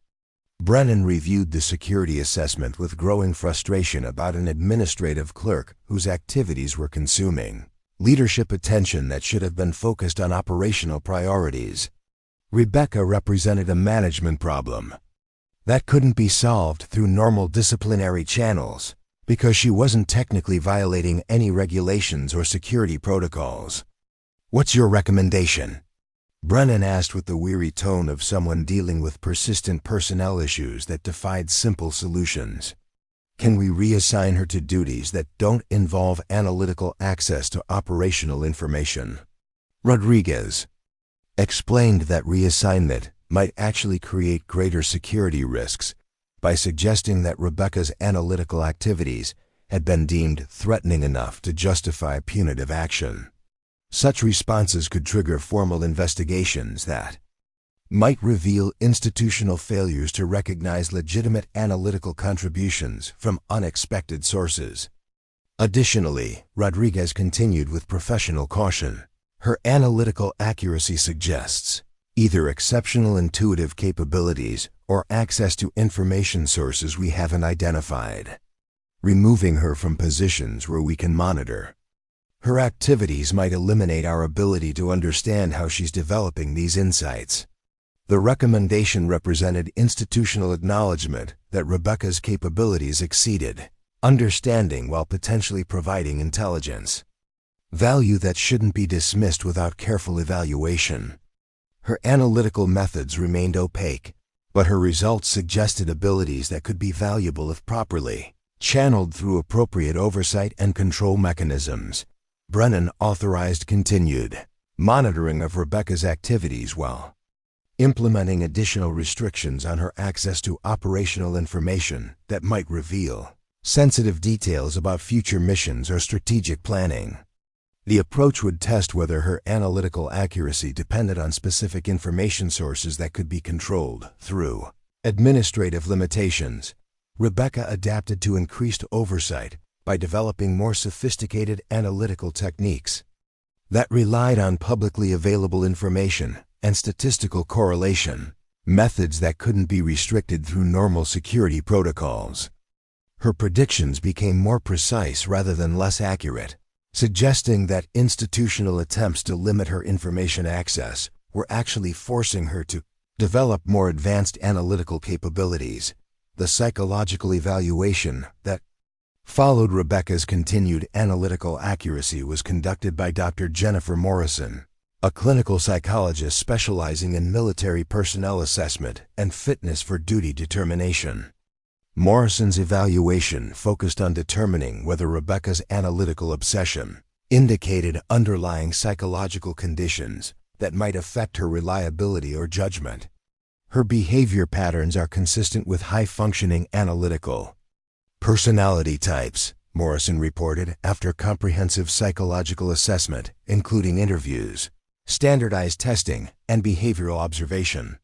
Brennan reviewed the security assessment with growing frustration about an administrative clerk whose activities were consuming leadership attention that should have been focused on operational priorities. Rebecca represented a management problem that couldn't be solved through normal disciplinary channels because she wasn't technically violating any regulations or security protocols. "What's your recommendation?" Brennan asked with the weary tone of someone dealing with persistent personnel issues that defied simple solutions. "Can we reassign her to duties that don't involve analytical access to operational information?" Rodriguez explained that reassignment might actually create greater security risks by suggesting that Rebecca's analytical activities had been deemed threatening enough to justify punitive action. Such responses could trigger formal investigations that might reveal institutional failures to recognize legitimate analytical contributions from unexpected sources. Additionally, Rodriguez continued with professional caution. Her analytical accuracy suggests either exceptional intuitive capabilities or access to information sources we haven't identified. Removing her from positions where we can monitor her activities might eliminate our ability to understand how she's developing these insights. The recommendation represented institutional acknowledgement that Rebecca's capabilities exceeded understanding while potentially providing intelligence, value that shouldn't be dismissed without careful evaluation. Her analytical methods remained opaque, but her results suggested abilities that could be valuable if properly channeled through appropriate oversight and control mechanisms. Brennan authorized continued monitoring of Rebecca's activities while implementing additional restrictions on her access to operational information that might reveal sensitive details about future missions or strategic planning. The approach would test whether her analytical accuracy depended on specific information sources that could be controlled through administrative limitations. Rebecca adapted to increased oversight by developing more sophisticated analytical techniques that relied on publicly available information and statistical correlation, methods that couldn't be restricted through normal security protocols. Her predictions became more precise rather than less accurate, suggesting that institutional attempts to limit her information access were actually forcing her to develop more advanced analytical capabilities. The psychological evaluation that followed Rebecca's continued analytical accuracy was conducted by Dr. Jennifer Morrison, a clinical psychologist specializing in military personnel assessment and fitness for duty determination. Morrison's evaluation focused on determining whether Rebecca's analytical obsession indicated underlying psychological conditions that might affect her reliability or judgment. Her behavior patterns are consistent with high-functioning analytical personality types, Morrison reported after comprehensive psychological assessment, including interviews, standardized testing, and behavioral observation.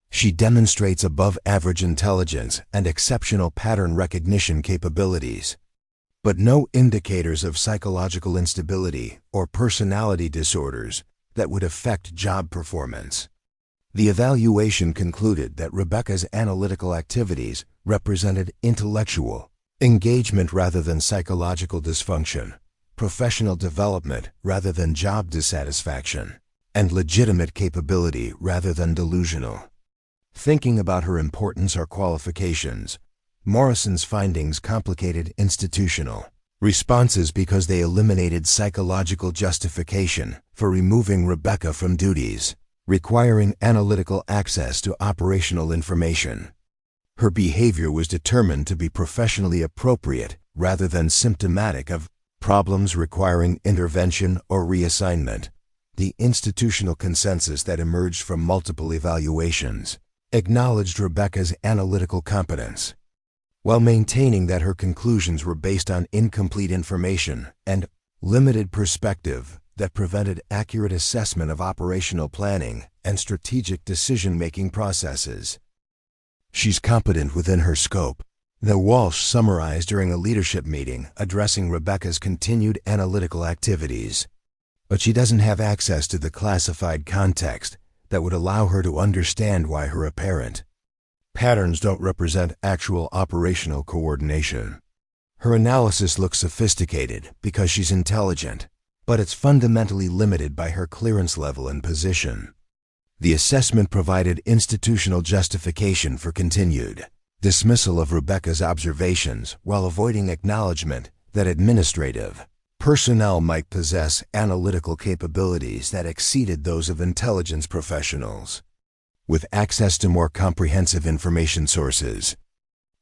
She demonstrates above-average intelligence and exceptional pattern recognition capabilities, but no indicators of psychological instability or personality disorders that would affect job performance. The evaluation concluded that Rebecca's analytical activities represented intellectual engagement rather than psychological dysfunction, professional development rather than job dissatisfaction, and legitimate capability rather than delusional. Thinking about her importance or qualifications, Morrison's findings complicated institutional responses because they eliminated psychological justification for removing Rebecca from duties, requiring analytical access to operational information. Her behavior was determined to be professionally appropriate rather than symptomatic of problems requiring intervention or reassignment. The institutional consensus that emerged from multiple evaluations acknowledged Rebecca's analytical competence, while maintaining that her conclusions were based on incomplete information and limited perspective that prevented accurate assessment of operational planning and strategic decision-making processes. She's competent within her scope, the Walsh summarized during a leadership meeting addressing Rebecca's continued analytical activities. But she doesn't have access to the classified context that would allow her to understand why her apparent patterns don't represent actual operational coordination. Her analysis looks sophisticated because she's intelligent, but it's fundamentally limited by her clearance level and position. The assessment provided institutional justification for continued dismissal of Rebecca's observations while avoiding acknowledgement that administrative personnel might possess analytical capabilities that exceeded those of intelligence professionals, with access to more comprehensive information sources.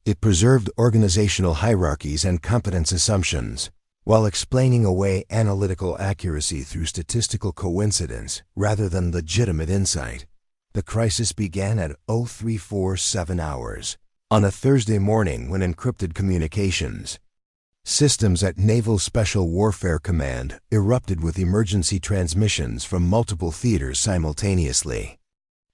It preserved organizational hierarchies and competence assumptions, while explaining away analytical accuracy through statistical coincidence rather than legitimate insight. The crisis began at 0347 hours on a Thursday morning when encrypted communications systems at Naval Special Warfare Command erupted with emergency transmissions from multiple theaters simultaneously.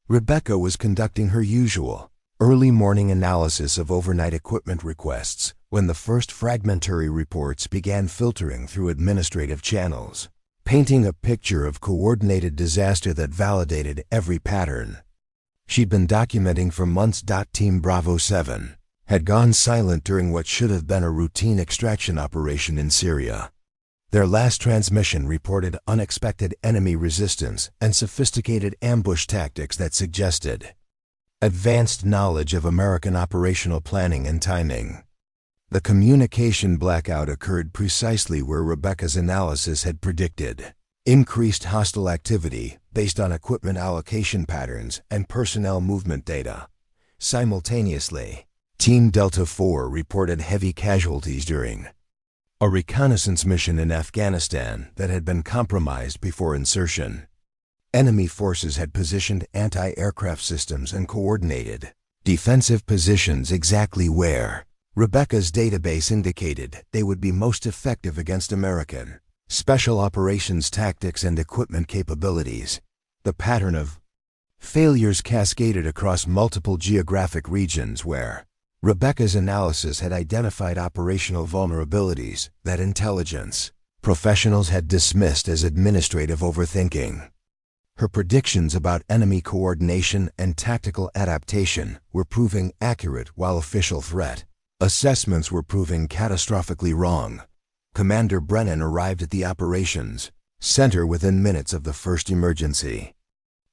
Rebecca was conducting her usual early morning analysis of overnight equipment requests when the first fragmentary reports began filtering through administrative channels, painting a picture of coordinated disaster that validated every pattern she'd been documenting for months. Team Bravo 7 had gone silent during what should have been a routine extraction operation in Syria. Their last transmission reported unexpected enemy resistance and sophisticated ambush tactics that suggested advanced knowledge of American operational planning and timing. The communication blackout occurred precisely where Rebecca's analysis had predicted increased hostile activity based on equipment allocation patterns and personnel movement data. Simultaneously, Team Delta 4 reported heavy casualties during a reconnaissance mission in Afghanistan that had been compromised before insertion. Enemy forces had positioned anti-aircraft systems and coordinated defensive positions exactly where Rebecca's database indicated they would be most effective against American special operations tactics and equipment capabilities. The pattern of failures cascaded across multiple geographic regions where Rebecca's analysis had identified operational vulnerabilities that intelligence professionals had dismissed as administrative overthinking. Her predictions about enemy coordination and tactical adaptation were proving accurate while official threat assessments were proving catastrophically wrong. Commander Brennan arrived at the operations center within minutes of the first emergency.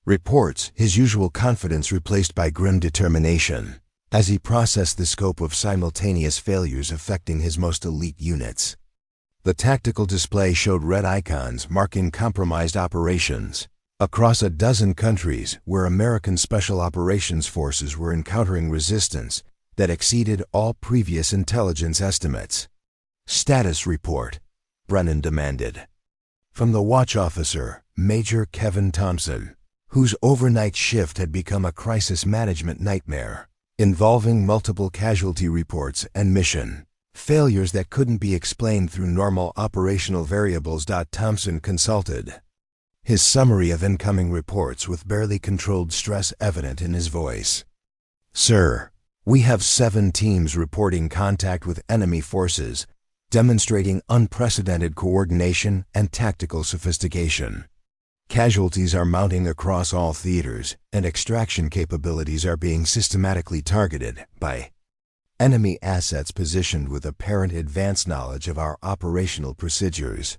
Reports his usual confidence replaced by grim determination as he processed the scope of simultaneous failures affecting his most elite units. The tactical display showed red icons marking compromised operations across a dozen countries where American Special Operations Forces were encountering resistance that exceeded all previous intelligence estimates. Status report, Brennan demanded. From the watch officer, Major Kevin Thompson, whose overnight shift had become a crisis management nightmare, involving multiple casualty reports and mission failures that couldn't be explained through normal operational variables. Thompson consulted his summary of incoming reports with barely controlled stress evident in his voice. Sir, we have 7 teams reporting contact with enemy forces, demonstrating unprecedented coordination and tactical sophistication. Casualties are mounting across all theaters, and extraction capabilities are being systematically targeted by Enemy assets positioned with apparent advanced knowledge of our operational procedures.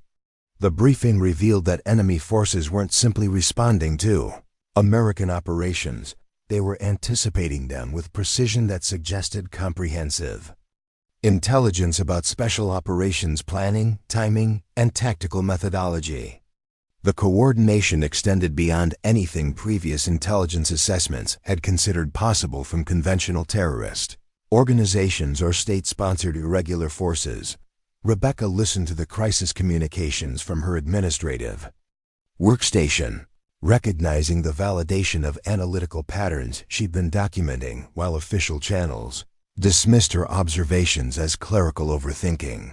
The briefing revealed that enemy forces weren't simply responding to American operations, they were anticipating them with precision that suggested comprehensive intelligence about special operations planning, timing, and tactical methodology. The coordination extended beyond anything previous intelligence assessments had considered possible from conventional terrorist organizations or state-sponsored irregular forces. Rebecca listened to the crisis communications from her administrative workstation, recognizing the validation of analytical patterns she'd been documenting while official channels dismissed her observations as clerical overthinking.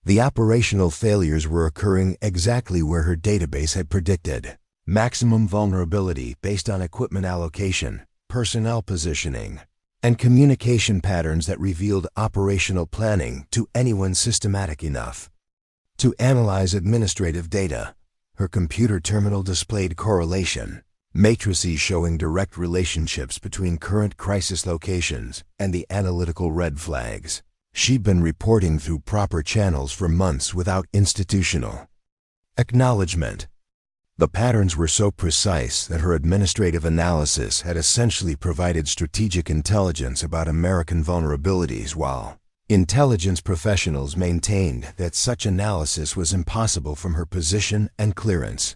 The operational failures were occurring exactly where her database had predicted. Maximum vulnerability based on equipment allocation, personnel positioning, and communication patterns that revealed operational planning to anyone systematic enough to analyze administrative data. Her computer terminal displayed correlation matrices showing direct relationships between current crisis locations and the analytical red flags she'd been reporting through proper channels for months without institutional acknowledgement. The patterns were so precise that her administrative analysis had essentially provided strategic intelligence about American vulnerabilities, while intelligence professionals maintained that such analysis was impossible from her position and clearance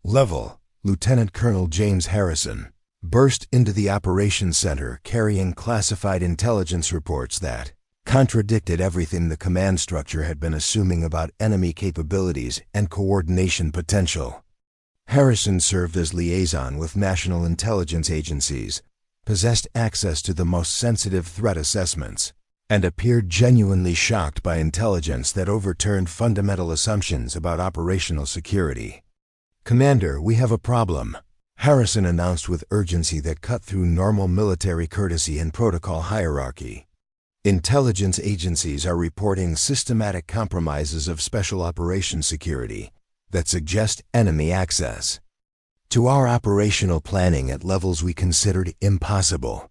level. Lieutenant Colonel James Harrison burst into the operations center carrying classified intelligence reports that contradicted everything the command structure had been assuming about enemy capabilities and coordination potential. Harrison served as liaison with national intelligence agencies, possessed access to the most sensitive threat assessments, and appeared genuinely shocked by intelligence that overturned fundamental assumptions about operational security. "Commander, we have a problem," Harrison announced with urgency that cut through normal military courtesy and protocol hierarchy. "Intelligence agencies are reporting systematic compromises of special operations security that suggest enemy access to our operational planning at levels we considered impossible."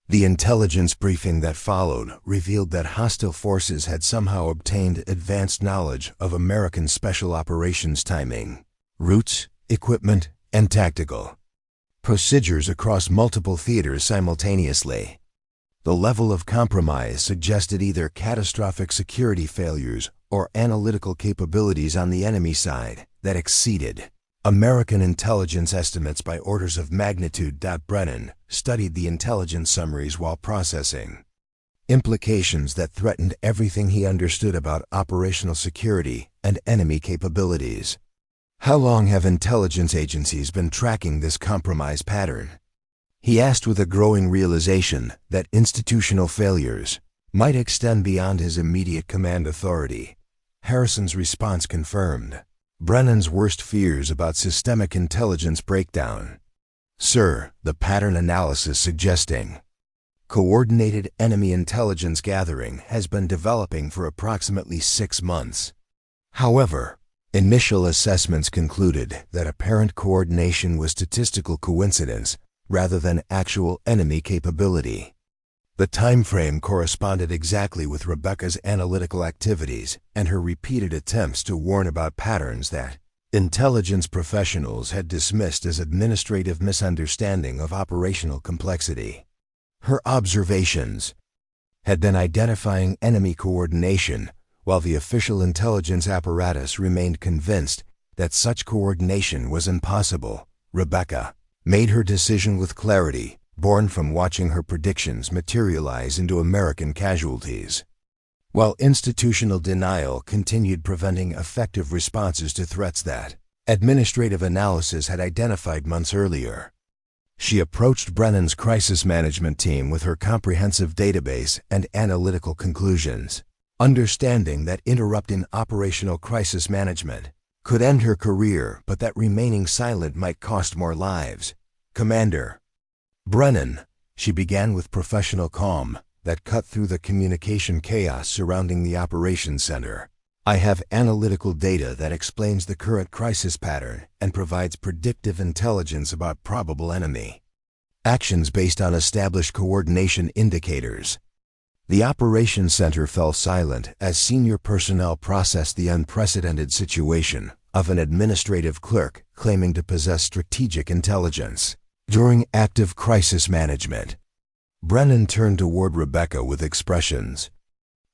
The intelligence briefing that followed revealed that hostile forces had somehow obtained advanced knowledge of American special operations timing, routes, equipment, and tactical procedures across multiple theaters simultaneously. The level of compromise suggested either catastrophic security failures or analytical capabilities on the enemy side that exceeded American intelligence estimates by orders of magnitude. Brennan studied the intelligence summaries while processing implications that threatened everything he understood about operational security and enemy capabilities. "How long have intelligence agencies been tracking this compromise pattern?" he asked, with a growing realization that institutional failures might extend beyond his immediate command authority. Harrison's response confirmed Brennan's worst fears about systemic intelligence breakdown. "Sir, the pattern analysis suggesting coordinated enemy intelligence gathering has been developing for approximately 6 months. However, initial assessments concluded that apparent coordination was statistical coincidence rather than actual enemy capability." The time frame corresponded exactly with Rebecca's analytical activities and her repeated attempts to warn about patterns that intelligence professionals had dismissed as administrative misunderstanding of operational complexity. Her observations had been identifying enemy coordination, while the official intelligence apparatus remained convinced that such coordination was impossible. Rebecca made her decision with clarity, born from watching her predictions materialize into American casualties. While institutional denial continued preventing effective responses to threats that administrative analysis had identified months earlier, she approached Brennan's crisis management team with her comprehensive database and analytical conclusions, understanding that interrupting operational crisis management could end her career, but that remaining silent might cost more lives. "Commander Brennan," she began with professional calm that cut through the communication chaos surrounding the operations center, "I have analytical data that explains the current crisis pattern and provides predictive intelligence about probable enemy actions based on established coordination indicators." The operations center fell silent as senior personnel processed the unprecedented situation of an administrative clerk claiming to possess strategic intelligence. During active crisis management, Brennan turned toward Rebecca with expressions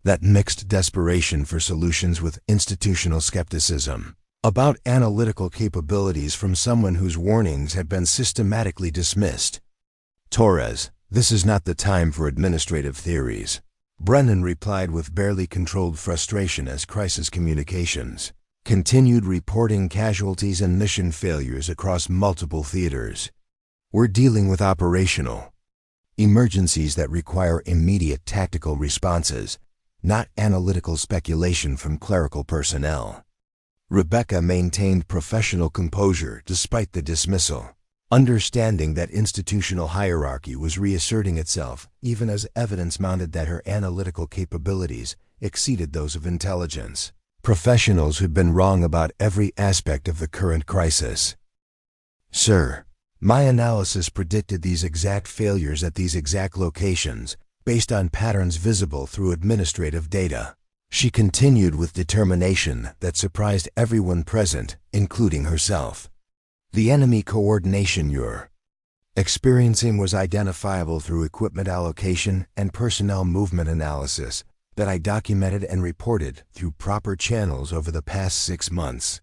that mixed desperation for solutions with institutional skepticism about analytical capabilities from someone whose warnings had been systematically dismissed. "Torres, this is not the time for administrative theories," Brennan replied with barely controlled frustration as crisis communications continued reporting casualties and mission failures across multiple theaters. "We're dealing with operational emergencies that require immediate tactical responses, not analytical speculation from clerical personnel." Rebecca maintained professional composure despite the dismissal, understanding that institutional hierarchy was reasserting itself even as evidence mounted that her analytical capabilities exceeded those of intelligence professionals who'd been wrong about every aspect of the current crisis. "Sir, my analysis predicted these exact failures at these exact locations based on patterns visible through administrative data," she continued with determination that surprised everyone present, including herself. "The enemy coordination you're experiencing was identifiable through equipment allocation and personnel movement analysis that I documented and reported through proper channels over the past 6 months."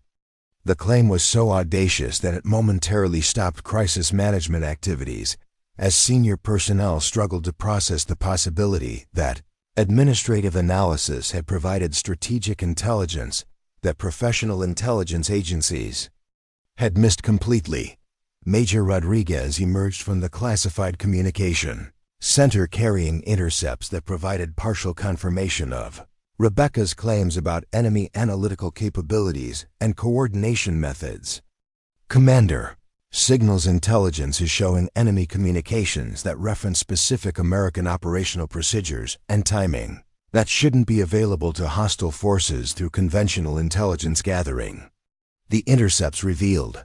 The claim was so audacious that it momentarily stopped crisis management activities as senior personnel struggled to process the possibility that administrative analysis had provided strategic intelligence that professional intelligence agencies had missed completely. Major Rodriguez emerged from the classified communication center carrying intercepts that provided partial confirmation of Rebecca's claims about enemy analytical capabilities and coordination methods. "Commander, signals intelligence is showing enemy communications that reference specific American operational procedures and timing that shouldn't be available to hostile forces through conventional intelligence gathering." The intercepts revealed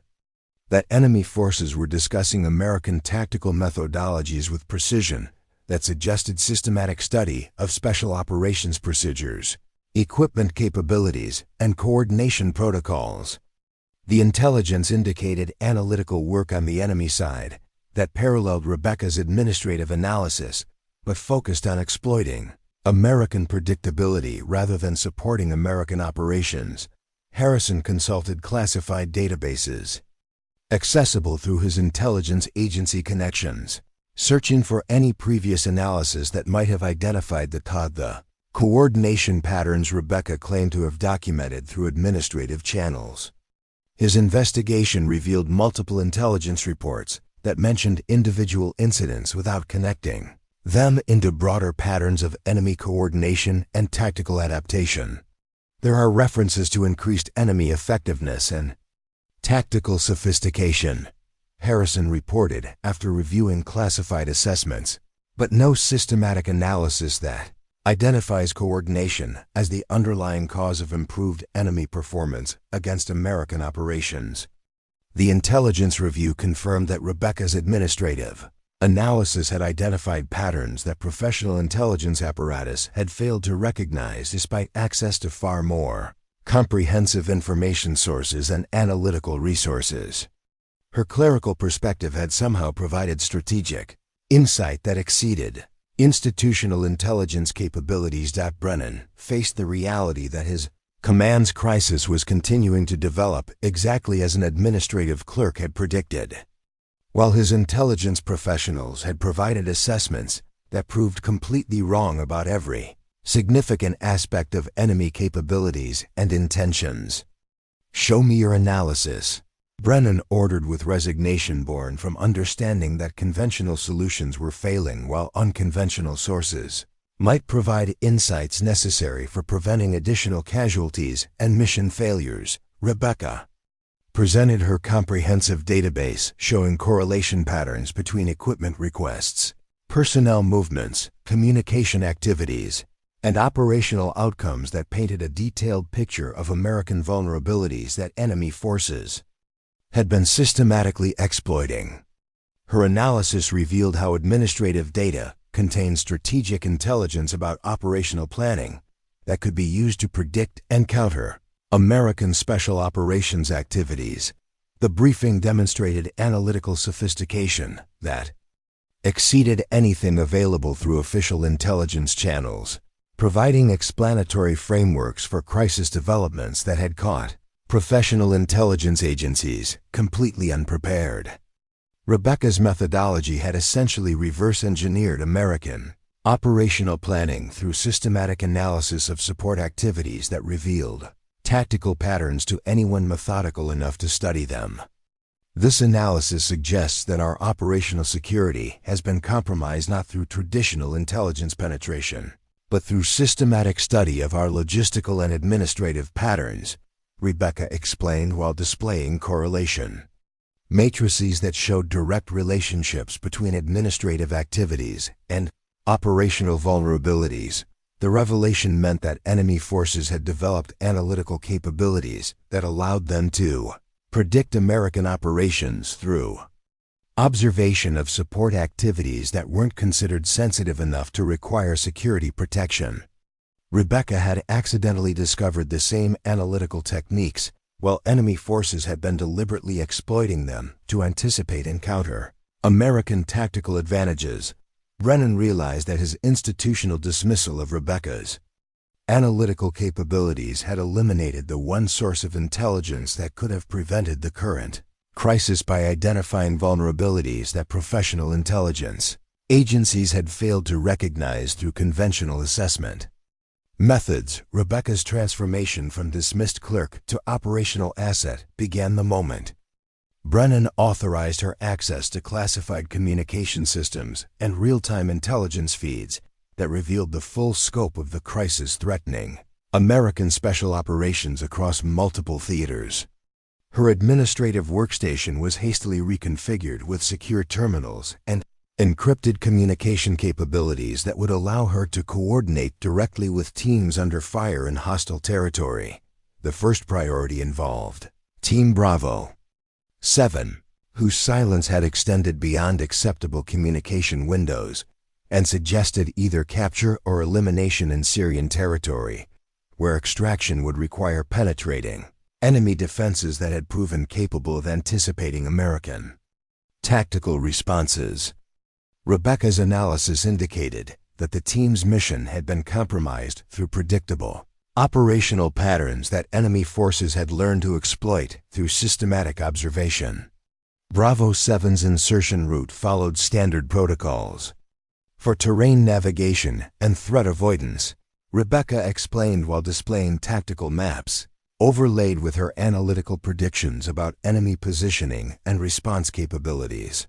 that enemy forces were discussing American tactical methodologies with precision that suggested systematic study of special operations procedures, equipment capabilities, and coordination protocols. The intelligence indicated analytical work on the enemy side that paralleled Rebecca's administrative analysis, but focused on exploiting American predictability rather than supporting American operations. Harrison consulted classified databases accessible through his intelligence agency connections, searching for any previous analysis that might have identified the coordination patterns Rebecca claimed to have documented through administrative channels. His investigation revealed multiple intelligence reports that mentioned individual incidents without connecting them into broader patterns of enemy coordination and tactical adaptation. "There are references to increased enemy effectiveness and tactical sophistication," Harrison reported after reviewing classified assessments, but no systematic analysis that identifies coordination as the underlying cause of improved enemy performance against American operations. The intelligence review confirmed that Rebecca's administrative analysis had identified patterns that professional intelligence apparatus had failed to recognize despite access to far more comprehensive information sources and analytical resources. Her clerical perspective had somehow provided strategic insight that exceeded institutional intelligence capabilities. Brennan faced the reality that his command's crisis was continuing to develop exactly as an administrative clerk had predicted. While his intelligence professionals had provided assessments that proved completely wrong about every significant aspect of enemy capabilities and intentions. "Show me your analysis," Brennan ordered with resignation born from understanding that conventional solutions were failing while unconventional sources might provide insights necessary for preventing additional casualties and mission failures. Rebecca presented her comprehensive database showing correlation patterns between equipment requests, personnel movements, communication activities, and operational outcomes that painted a detailed picture of American vulnerabilities that enemy forces had been systematically exploiting. Her analysis revealed how administrative data contained strategic intelligence about operational planning that could be used to predict and counter American special operations activities. The briefing demonstrated analytical sophistication that exceeded anything available through official intelligence channels, providing explanatory frameworks for crisis developments that had caught professional intelligence agencies completely unprepared. Rebecca's methodology had essentially reverse-engineered American operational planning through systematic analysis of support activities that revealed tactical patterns to anyone methodical enough to study them. This analysis suggests that our operational security has been compromised not through traditional intelligence penetration, but through systematic study of our logistical and administrative patterns, Rebecca explained while displaying correlation matrices that showed direct relationships between administrative activities and operational vulnerabilities. The revelation meant that enemy forces had developed analytical capabilities that allowed them to predict American operations through observation of support activities that weren't considered sensitive enough to require security protection. Rebecca had accidentally discovered the same analytical techniques while enemy forces had been deliberately exploiting them to anticipate and counter American tactical advantages. Brennan realized that his institutional dismissal of Rebecca's analytical capabilities had eliminated the one source of intelligence that could have prevented the current crisis by identifying vulnerabilities that professional intelligence agencies had failed to recognize through conventional assessment methods. Rebecca's transformation from dismissed clerk to operational asset began the moment Brennan authorized her access to classified communication systems and real-time intelligence feeds that revealed the full scope of the crisis threatening American special operations across multiple theaters. Her administrative workstation was hastily reconfigured with secure terminals and encrypted communication capabilities that would allow her to coordinate directly with teams under fire in hostile territory. The first priority involved Team Bravo 7, whose silence had extended beyond acceptable communication windows and suggested either capture or elimination in Syrian territory, where extraction would require penetrating enemy defenses that had proven capable of anticipating American tactical responses. Rebecca's analysis indicated that the team's mission had been compromised through predictable operational patterns that enemy forces had learned to exploit through systematic observation. Bravo 7's insertion route followed standard protocols for terrain navigation and threat avoidance. Rebecca explained while displaying tactical maps, overlaid with her analytical predictions about enemy positioning and response capabilities.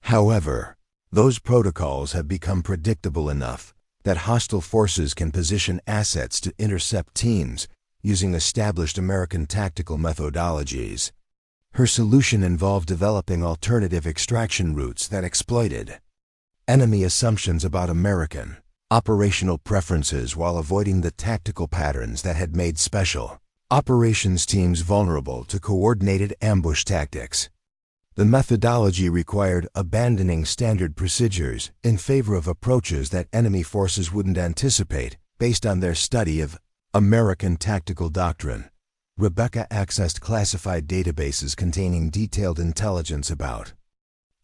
However, those protocols have become predictable enough that hostile forces can position assets to intercept teams using established American tactical methodologies. Her solution involved developing alternative extraction routes that exploited enemy assumptions about American operational preferences while avoiding the tactical patterns that had made special operations teams vulnerable to coordinated ambush tactics. The methodology required abandoning standard procedures in favor of approaches that enemy forces wouldn't anticipate based on their study of American tactical doctrine. Rebecca accessed classified databases containing detailed intelligence about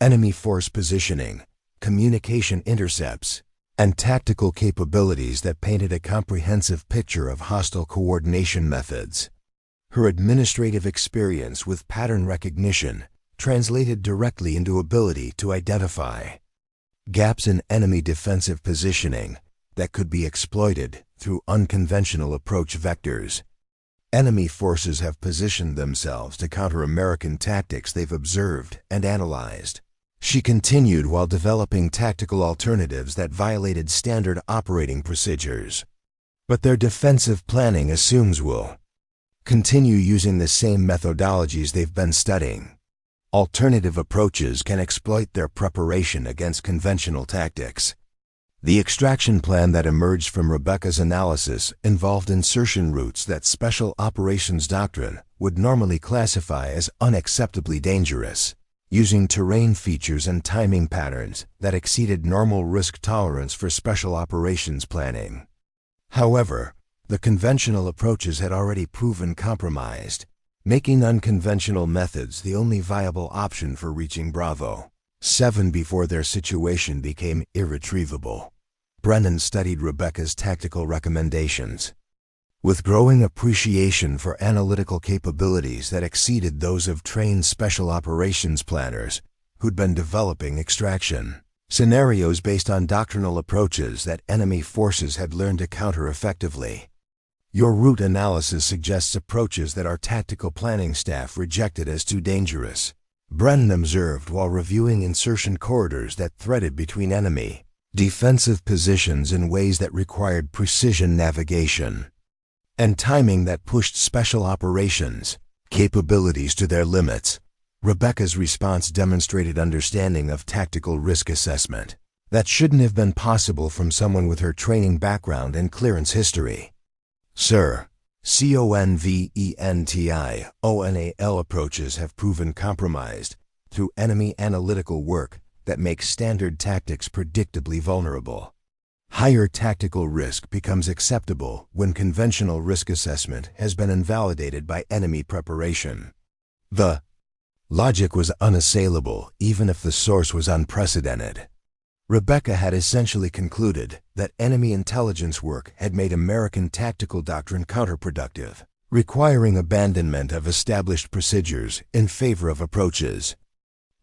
enemy force positioning, communication intercepts, and tactical capabilities that painted a comprehensive picture of hostile coordination methods. Her administrative experience with pattern recognition translated directly into ability to identify gaps in enemy defensive positioning that could be exploited through unconventional approach vectors. Enemy forces have positioned themselves to counter American tactics they've observed and analyzed. She continued while developing tactical alternatives that violated standard operating procedures. But their defensive planning assumes we'll continue using the same methodologies they've been studying. Alternative approaches can exploit their preparation against conventional tactics. The extraction plan that emerged from Rebecca's analysis involved insertion routes that Special Operations Doctrine would normally classify as unacceptably dangerous. using terrain features and timing patterns that exceeded normal risk tolerance for special operations planning. However, the conventional approaches had already proven compromised, making unconventional methods the only viable option for reaching Bravo 7 before their situation became irretrievable. Brennan studied Rebecca's tactical recommendations. With growing appreciation for analytical capabilities that exceeded those of trained special operations planners who'd been developing extraction scenarios based on doctrinal approaches that enemy forces had learned to counter effectively. Your route analysis suggests approaches that our tactical planning staff rejected as too dangerous, Brennan observed while reviewing insertion corridors that threaded between enemy defensive positions in ways that required precision navigation and timing that pushed special operations capabilities to their limits. Rebecca's response demonstrated understanding of tactical risk assessment that shouldn't have been possible from someone with her training background and clearance history. Sir, CONVENTIONAL approaches have proven compromised through enemy analytical work that makes standard tactics predictably vulnerable. Higher tactical risk becomes acceptable when conventional risk assessment has been invalidated by enemy preparation. The logic was unassailable even if the source was unprecedented. Rebecca had essentially concluded that enemy intelligence work had made American tactical doctrine counterproductive, requiring abandonment of established procedures in favor of approaches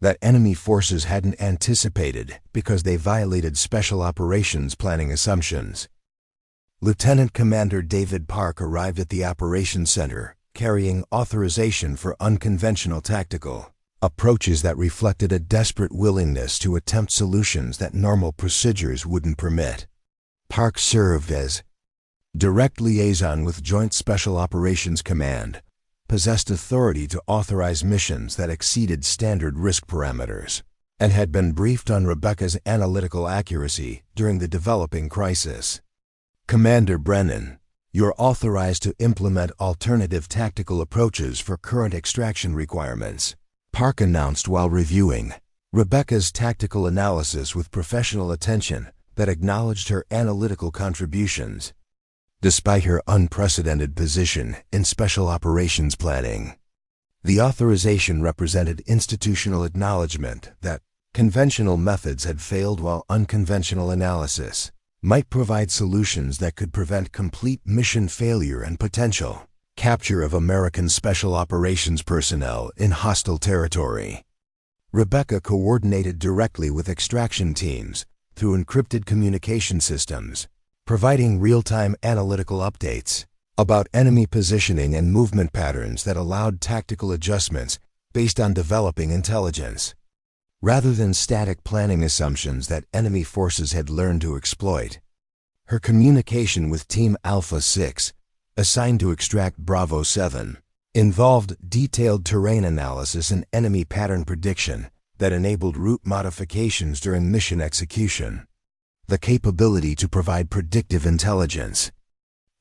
that enemy forces hadn't anticipated because they violated special operations planning assumptions. Lieutenant Commander David Park arrived at the operations center, carrying authorization for unconventional tactical approaches that reflected a desperate willingness to attempt solutions that normal procedures wouldn't permit. Park served as direct liaison with Joint Special Operations Command, possessed authority to authorize missions that exceeded standard risk parameters, and had been briefed on Rebecca's analytical accuracy during the developing crisis. Commander Brennan, you're authorized to implement alternative tactical approaches for current extraction requirements, Park announced while reviewing Rebecca's tactical analysis with professional attention that acknowledged her analytical contributions, despite her unprecedented position in special operations planning. The authorization represented institutional acknowledgement that conventional methods had failed while unconventional analysis might provide solutions that could prevent complete mission failure and potential capture of American special operations personnel in hostile territory. Rebecca coordinated directly with extraction teams through encrypted communication systems, providing real-time analytical updates about enemy positioning and movement patterns that allowed tactical adjustments based on developing intelligence, rather than static planning assumptions that enemy forces had learned to exploit. Her communication with Team Alpha 6, assigned to extract Bravo 7, involved detailed terrain analysis and enemy pattern prediction that enabled route modifications during mission execution. The capability to provide predictive intelligence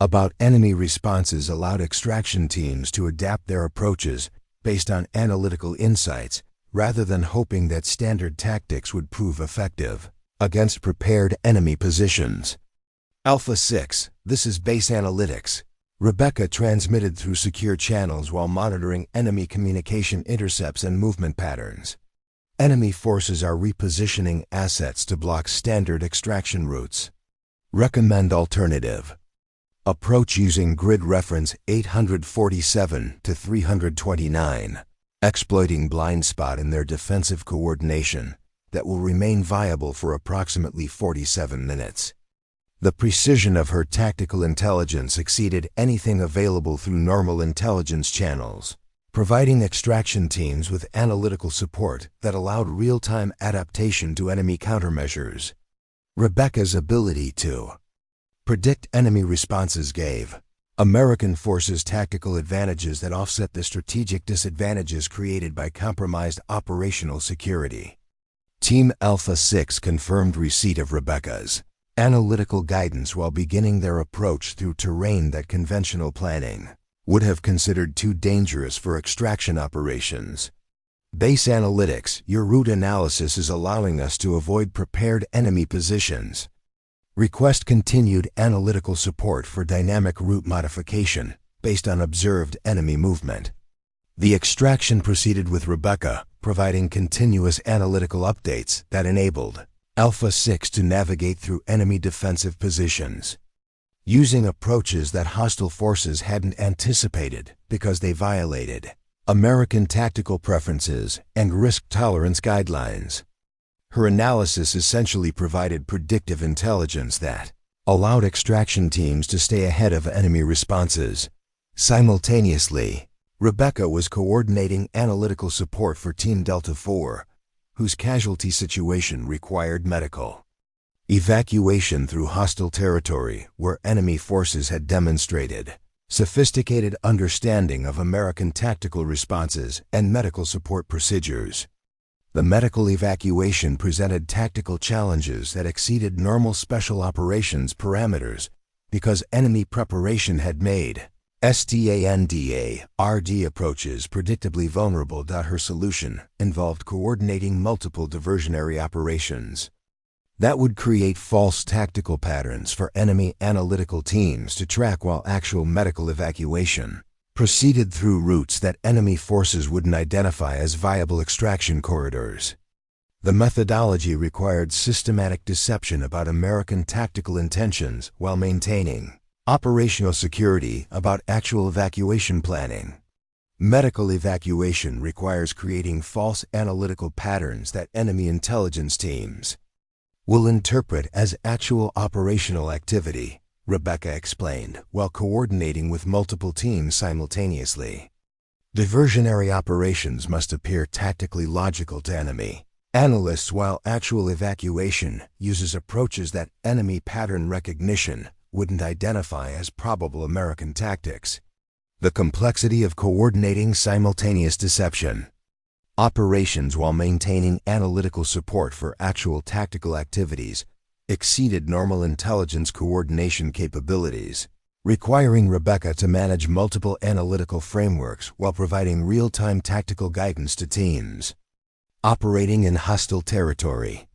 about enemy responses allowed extraction teams to adapt their approaches based on analytical insights rather than hoping that standard tactics would prove effective against prepared enemy positions. Alpha 6, this is base analytics. Rebecca transmitted through secure channels while monitoring enemy communication intercepts and movement patterns. Enemy forces are repositioning assets to block standard extraction routes. Recommend alternative approach using grid reference 847 to 329, exploiting blind spot in their defensive coordination that will remain viable for approximately 47 minutes. The precision of her tactical intelligence exceeded anything available through normal intelligence channels, providing extraction teams with analytical support that allowed real-time adaptation to enemy countermeasures. Rebecca's ability to predict enemy responses gave American forces tactical advantages that offset the strategic disadvantages created by compromised operational security. Team Alpha 6 confirmed receipt of Rebecca's analytical guidance while beginning their approach through terrain that conventional planning would have considered too dangerous for extraction operations. Base analytics, your route analysis is allowing us to avoid prepared enemy positions. Request continued analytical support for dynamic route modification based on observed enemy movement. The extraction proceeded with Rebecca, providing continuous analytical updates that enabled Alpha 6 to navigate through enemy defensive positions, using approaches that hostile forces hadn't anticipated because they violated American tactical preferences and risk tolerance guidelines. Her analysis essentially provided predictive intelligence that allowed extraction teams to stay ahead of enemy responses. Simultaneously, Rebecca was coordinating analytical support for Team Delta 4, whose casualty situation required medical evacuation through hostile territory where enemy forces had demonstrated sophisticated understanding of American tactical responses and medical support procedures. The medical evacuation presented tactical challenges that exceeded normal special operations parameters because enemy preparation had made STANDA-RD approaches predictably vulnerable. Her solution involved coordinating multiple diversionary operations that would create false tactical patterns for enemy analytical teams to track while actual medical evacuation proceeded through routes that enemy forces wouldn't identify as viable extraction corridors. The methodology required systematic deception about American tactical intentions while maintaining operational security about actual evacuation planning. Medical evacuation requires creating false analytical patterns that enemy intelligence teams will interpret as actual operational activity, Rebecca explained, while coordinating with multiple teams simultaneously. Diversionary operations must appear tactically logical to enemy analysts, while actual evacuation uses approaches that enemy pattern recognition wouldn't identify as probable American tactics. The complexity of coordinating simultaneous deception operations while maintaining analytical support for actual tactical activities exceeded normal intelligence coordination capabilities, requiring Rebecca to manage multiple analytical frameworks while providing real-time tactical guidance to teams operating in hostile territory.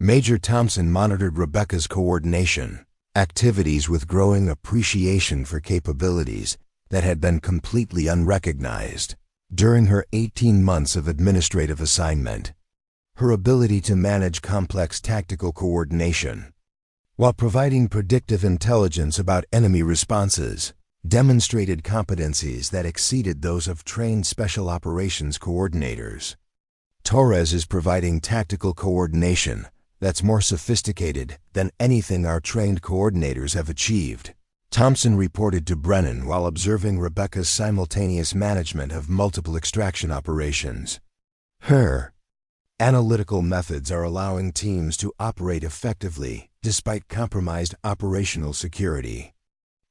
Major Thompson monitored Rebecca's coordination activities with growing appreciation for capabilities that had been completely unrecognized during her 18 months of administrative assignment. Her ability to manage complex tactical coordination while providing predictive intelligence about enemy responses demonstrated competencies that exceeded those of trained special operations coordinators. Torres is providing tactical coordination that's more sophisticated than anything our trained coordinators have achieved, Thompson reported to Brennan while observing Rebecca's simultaneous management of multiple extraction operations. Her analytical methods are allowing teams to operate effectively despite compromised operational security.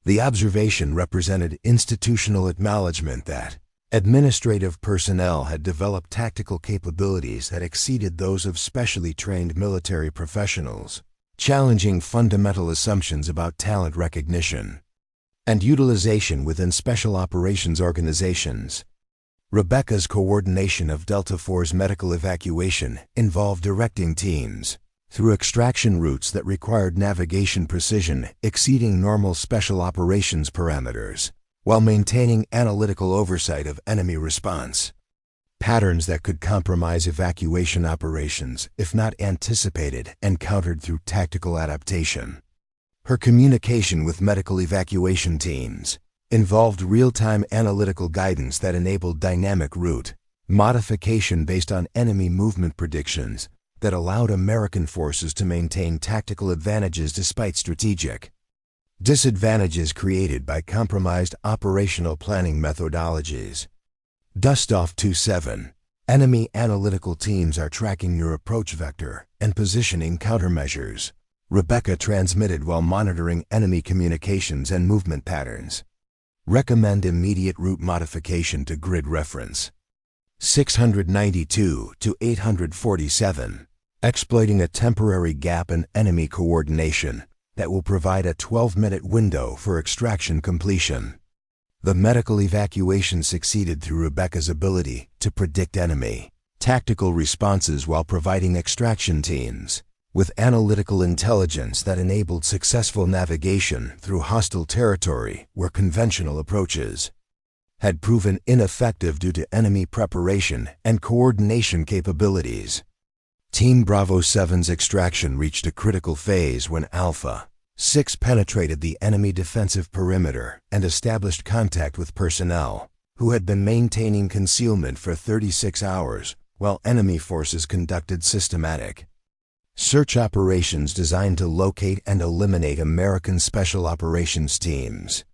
The observation represented institutional acknowledgement that administrative personnel had developed tactical capabilities that exceeded those of specially trained military professionals, challenging fundamental assumptions about talent recognition and utilization within special operations organizations. Rebecca's coordination of Delta 4's medical evacuation involved directing teams through extraction routes that required navigation precision exceeding normal special operations parameters, while maintaining analytical oversight of enemy response patterns that could compromise evacuation operations if not anticipated and countered through tactical adaptation. Her communication with medical evacuation teams involved real-time analytical guidance that enabled dynamic route modification based on enemy movement predictions that allowed American forces to maintain tactical advantages despite strategic disadvantages created by compromised operational planning methodologies. Dustoff 27. Enemy analytical teams are tracking your approach vector and positioning countermeasures, Rebecca transmitted while monitoring enemy communications and movement patterns. Recommend immediate route modification to grid reference. 692 to 847. Exploiting a temporary gap in enemy coordination that will provide a 12-minute window for extraction completion. The medical evacuation succeeded through Rebecca's ability to predict enemy tactical responses while providing extraction teams, with analytical intelligence that enabled successful navigation through hostile territory where conventional approaches had proven ineffective due to enemy preparation and coordination capabilities. Team Bravo 7's extraction reached a critical phase when Alpha 6 penetrated the enemy defensive perimeter and established contact with personnel who had been maintaining concealment for 36 hours while enemy forces conducted systematic search operations designed to locate and eliminate American Special Operations teams.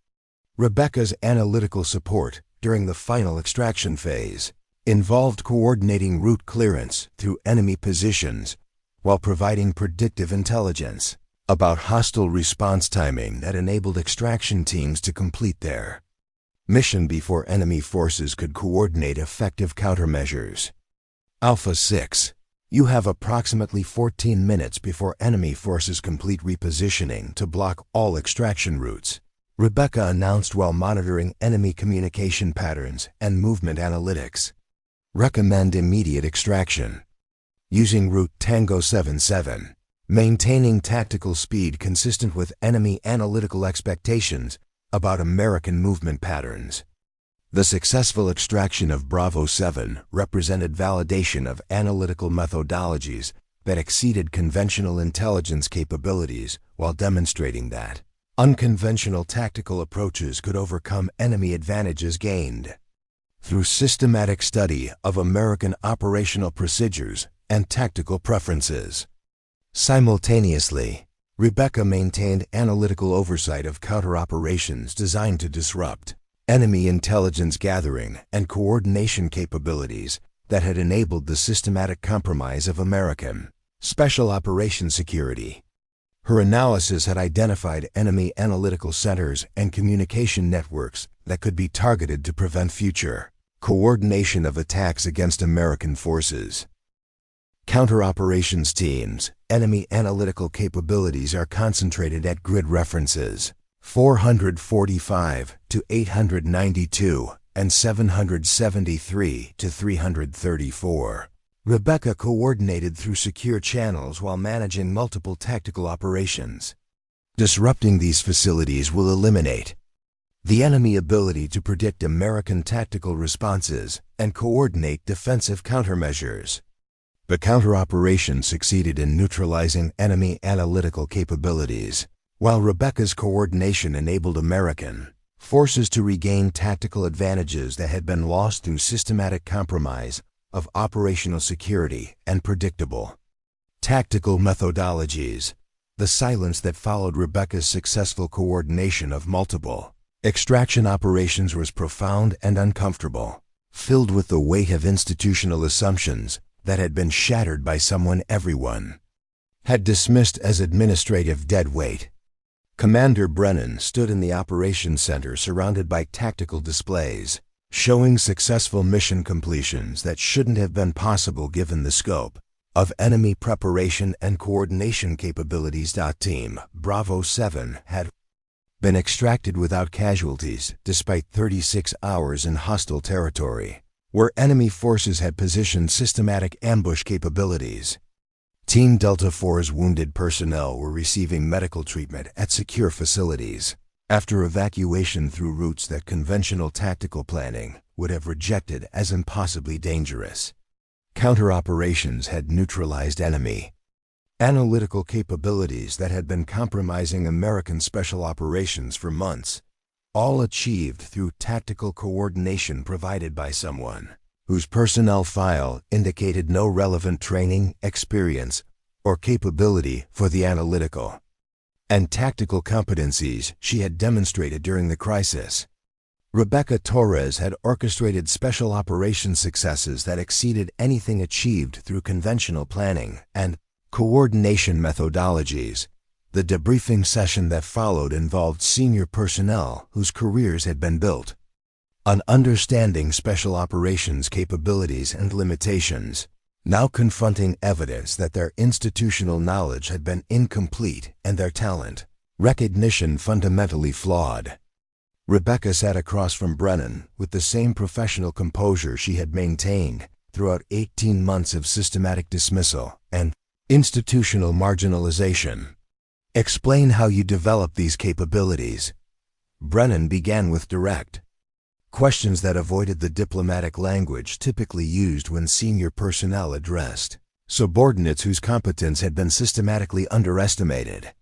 Rebecca's analytical support during the final extraction phase involved coordinating route clearance through enemy positions while providing predictive intelligence about hostile response timing that enabled extraction teams to complete their mission before enemy forces could coordinate effective countermeasures. Alpha 6, you have approximately 14 minutes before enemy forces complete repositioning to block all extraction routes, Rebecca announced while monitoring enemy communication patterns and movement analytics. Recommend immediate extraction. Using route Tango 77, maintaining tactical speed consistent with enemy analytical expectations about American movement patterns. The successful extraction of Bravo 7 represented validation of analytical methodologies that exceeded conventional intelligence capabilities while demonstrating that unconventional tactical approaches could overcome enemy advantages gained through systematic study of American operational procedures and tactical preferences. Simultaneously, Rebecca maintained analytical oversight of counter-operations designed to disrupt enemy intelligence gathering and coordination capabilities that had enabled the systematic compromise of American Special Operations security. Her analysis had identified enemy analytical centers and communication networks that could be targeted to prevent future coordination of attacks against American forces. Counter-operations teams, enemy analytical capabilities are concentrated at grid references 445 to 892 and 773 to 334. Rebecca coordinated through secure channels while managing multiple tactical operations. Disrupting these facilities will eliminate the enemy ability to predict American tactical responses and coordinate defensive countermeasures. The counter-operation succeeded in neutralizing enemy analytical capabilities, while Rebecca's coordination enabled American forces to regain tactical advantages that had been lost through systematic compromise of operational security and predictable tactical methodologies. The silence that followed Rebecca's successful coordination of multiple extraction operations was profound and uncomfortable, filled with the weight of institutional assumptions that had been shattered by someone everyone had dismissed as administrative dead weight. Commander Brennan stood in the operations center surrounded by tactical displays, showing successful mission completions that shouldn't have been possible given the scope of enemy preparation and coordination capabilities. Team Bravo 7 had been extracted without casualties despite 36 hours in hostile territory, where enemy forces had positioned systematic ambush capabilities. Team Delta 4's wounded personnel were receiving medical treatment at secure facilities after evacuation through routes that conventional tactical planning would have rejected as impossibly dangerous. Counter-operations had neutralized enemy analytical capabilities that had been compromising American Special Operations for months, all achieved through tactical coordination provided by someone whose personnel file indicated no relevant training, experience, or capability for the analytical and tactical competencies she had demonstrated during the crisis. Rebecca Torres had orchestrated special operations successes that exceeded anything achieved through conventional planning and coordination methodologies. The debriefing session that followed involved senior personnel whose careers had been built on understanding special operations capabilities and limitations, now confronting evidence that their institutional knowledge had been incomplete and their talent recognition fundamentally flawed. Rebecca sat across from Brennan with the same professional composure she had maintained throughout 18 months of systematic dismissal and institutional marginalization. Explain how you develop these capabilities. Brennan began with direct questions that avoided the diplomatic language typically used when senior personnel addressed subordinates whose competence had been systematically underestimated.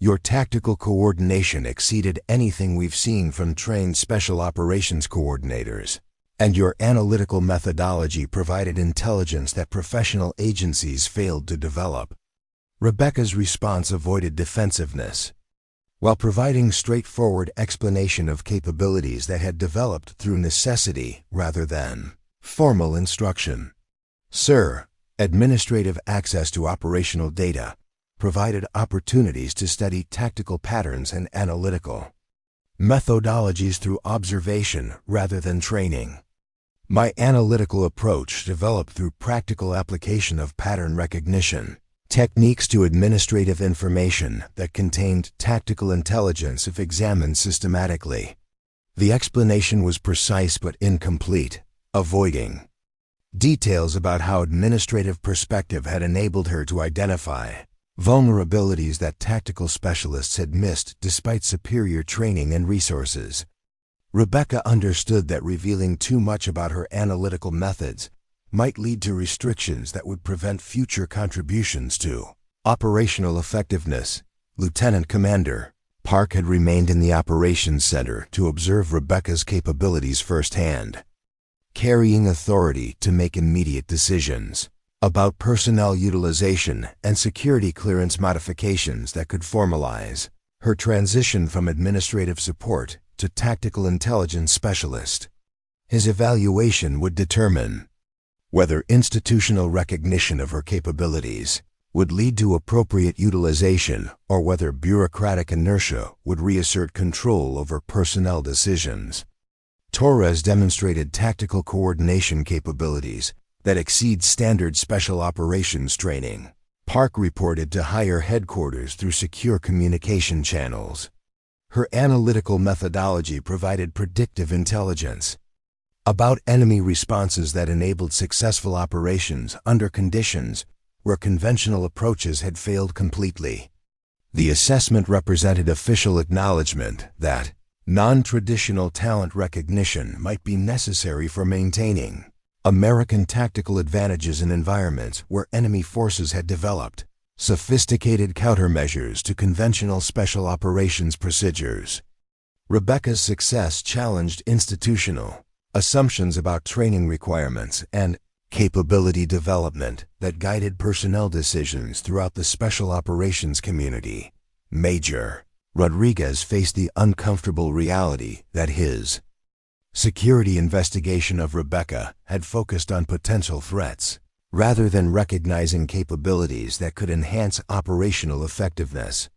Your tactical coordination exceeded anything we've seen from trained special operations coordinators, and your analytical methodology provided intelligence that professional agencies failed to develop. Rebecca's response avoided defensiveness, while providing straightforward explanation of capabilities that had developed through necessity rather than formal instruction. Sir, administrative access to operational data provided opportunities to study tactical patterns and analytical methodologies through observation rather than training. My analytical approach developed through practical application of pattern recognition techniques to administrative information that contained tactical intelligence if examined systematically. The explanation was precise but incomplete, avoiding details about how administrative perspective had enabled her to identify vulnerabilities that tactical specialists had missed despite superior training and resources. Rebecca understood that revealing too much about her analytical methods might lead to restrictions that would prevent future contributions to operational effectiveness. Lieutenant Commander Park had remained in the operations center to observe Rebecca's capabilities firsthand, carrying authority to make immediate decisions about personnel utilization and security clearance modifications that could formalize her transition from administrative support to tactical intelligence specialist. His evaluation would determine whether institutional recognition of her capabilities would lead to appropriate utilization or whether bureaucratic inertia would reassert control over personnel decisions. Torres demonstrated tactical coordination capabilities that exceed standard special operations training. Park reported to higher headquarters through secure communication channels. Her analytical methodology provided predictive intelligence about enemy responses that enabled successful operations under conditions where conventional approaches had failed completely. The assessment represented official acknowledgement that non-traditional talent recognition might be necessary for maintaining American tactical advantages in environments where enemy forces had developed sophisticated countermeasures to conventional special operations procedures. Rebecca's success challenged institutional assumptions about training requirements and capability development that guided personnel decisions throughout the special operations community. Major Rodriguez faced the uncomfortable reality that his security investigation of Rebecca had focused on potential threats, rather than recognizing capabilities that could enhance operational effectiveness.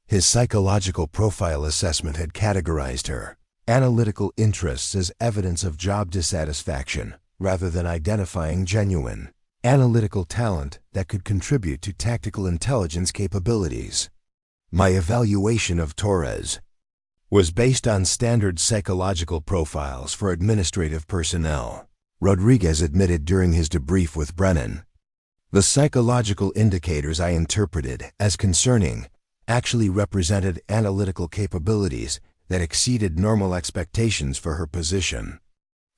His psychological profile assessment had categorized her analytical interests as evidence of job dissatisfaction, rather than identifying genuine analytical talent that could contribute to tactical intelligence capabilities. My evaluation of Torres was based on standard psychological profiles for administrative personnel, Rodriguez admitted during his debrief with Brennan. The psychological indicators I interpreted as concerning actually represented analytical capabilities that exceeded normal expectations for her position.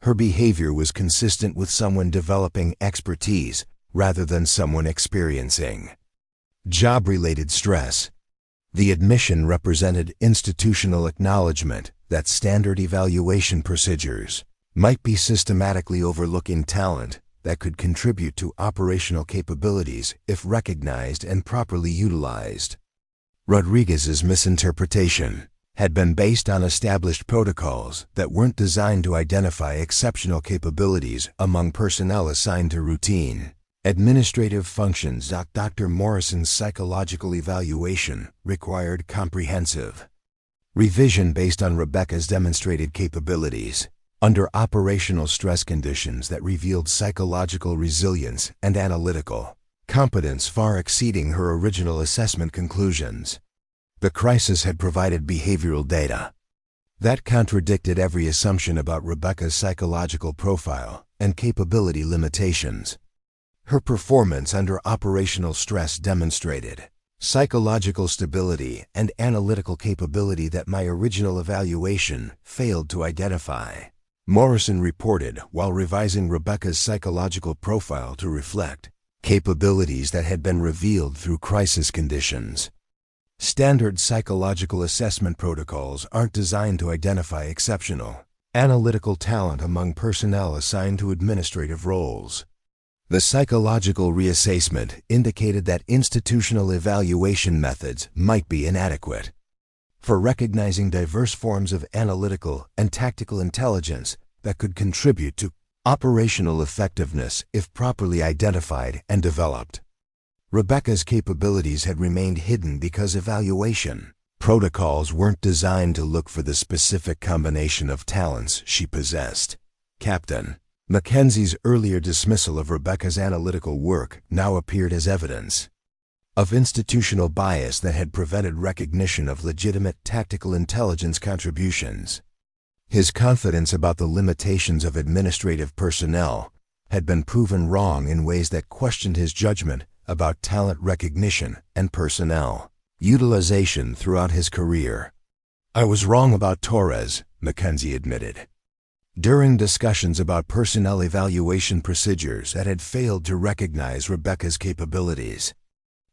Her behavior was consistent with someone developing expertise rather than someone experiencing job-related stress. The admission represented institutional acknowledgement that standard evaluation procedures might be systematically overlooking talent that could contribute to operational capabilities if recognized and properly utilized. Rodriguez's misinterpretation had been based on established protocols that weren't designed to identify exceptional capabilities among personnel assigned to routine administrative functions. Dr. Morrison's psychological evaluation required comprehensive revision based on Rebecca's demonstrated capabilities under operational stress conditions that revealed psychological resilience and analytical competence far exceeding her original assessment conclusions. The crisis had provided behavioral data that contradicted every assumption about Rebecca's psychological profile and capability limitations. Her performance under operational stress demonstrated psychological stability and analytical capability that my original evaluation failed to identify. Morrison reported while revising Rebecca's psychological profile to reflect capabilities that had been revealed through crisis conditions. Standard psychological assessment protocols aren't designed to identify exceptional analytical talent among personnel assigned to administrative roles. The psychological reassessment indicated that institutional evaluation methods might be inadequate for recognizing diverse forms of analytical and tactical intelligence that could contribute to operational effectiveness if properly identified and developed. Rebecca's capabilities had remained hidden because evaluation protocols weren't designed to look for the specific combination of talents she possessed. Captain Mackenzie's earlier dismissal of Rebecca's analytical work now appeared as evidence of institutional bias that had prevented recognition of legitimate tactical intelligence contributions. His confidence about the limitations of administrative personnel had been proven wrong in ways that questioned his judgment about talent recognition and personnel utilization throughout his career. "I was wrong about Torres," Mackenzie admitted. During discussions about personnel evaluation procedures that had failed to recognize Rebecca's capabilities,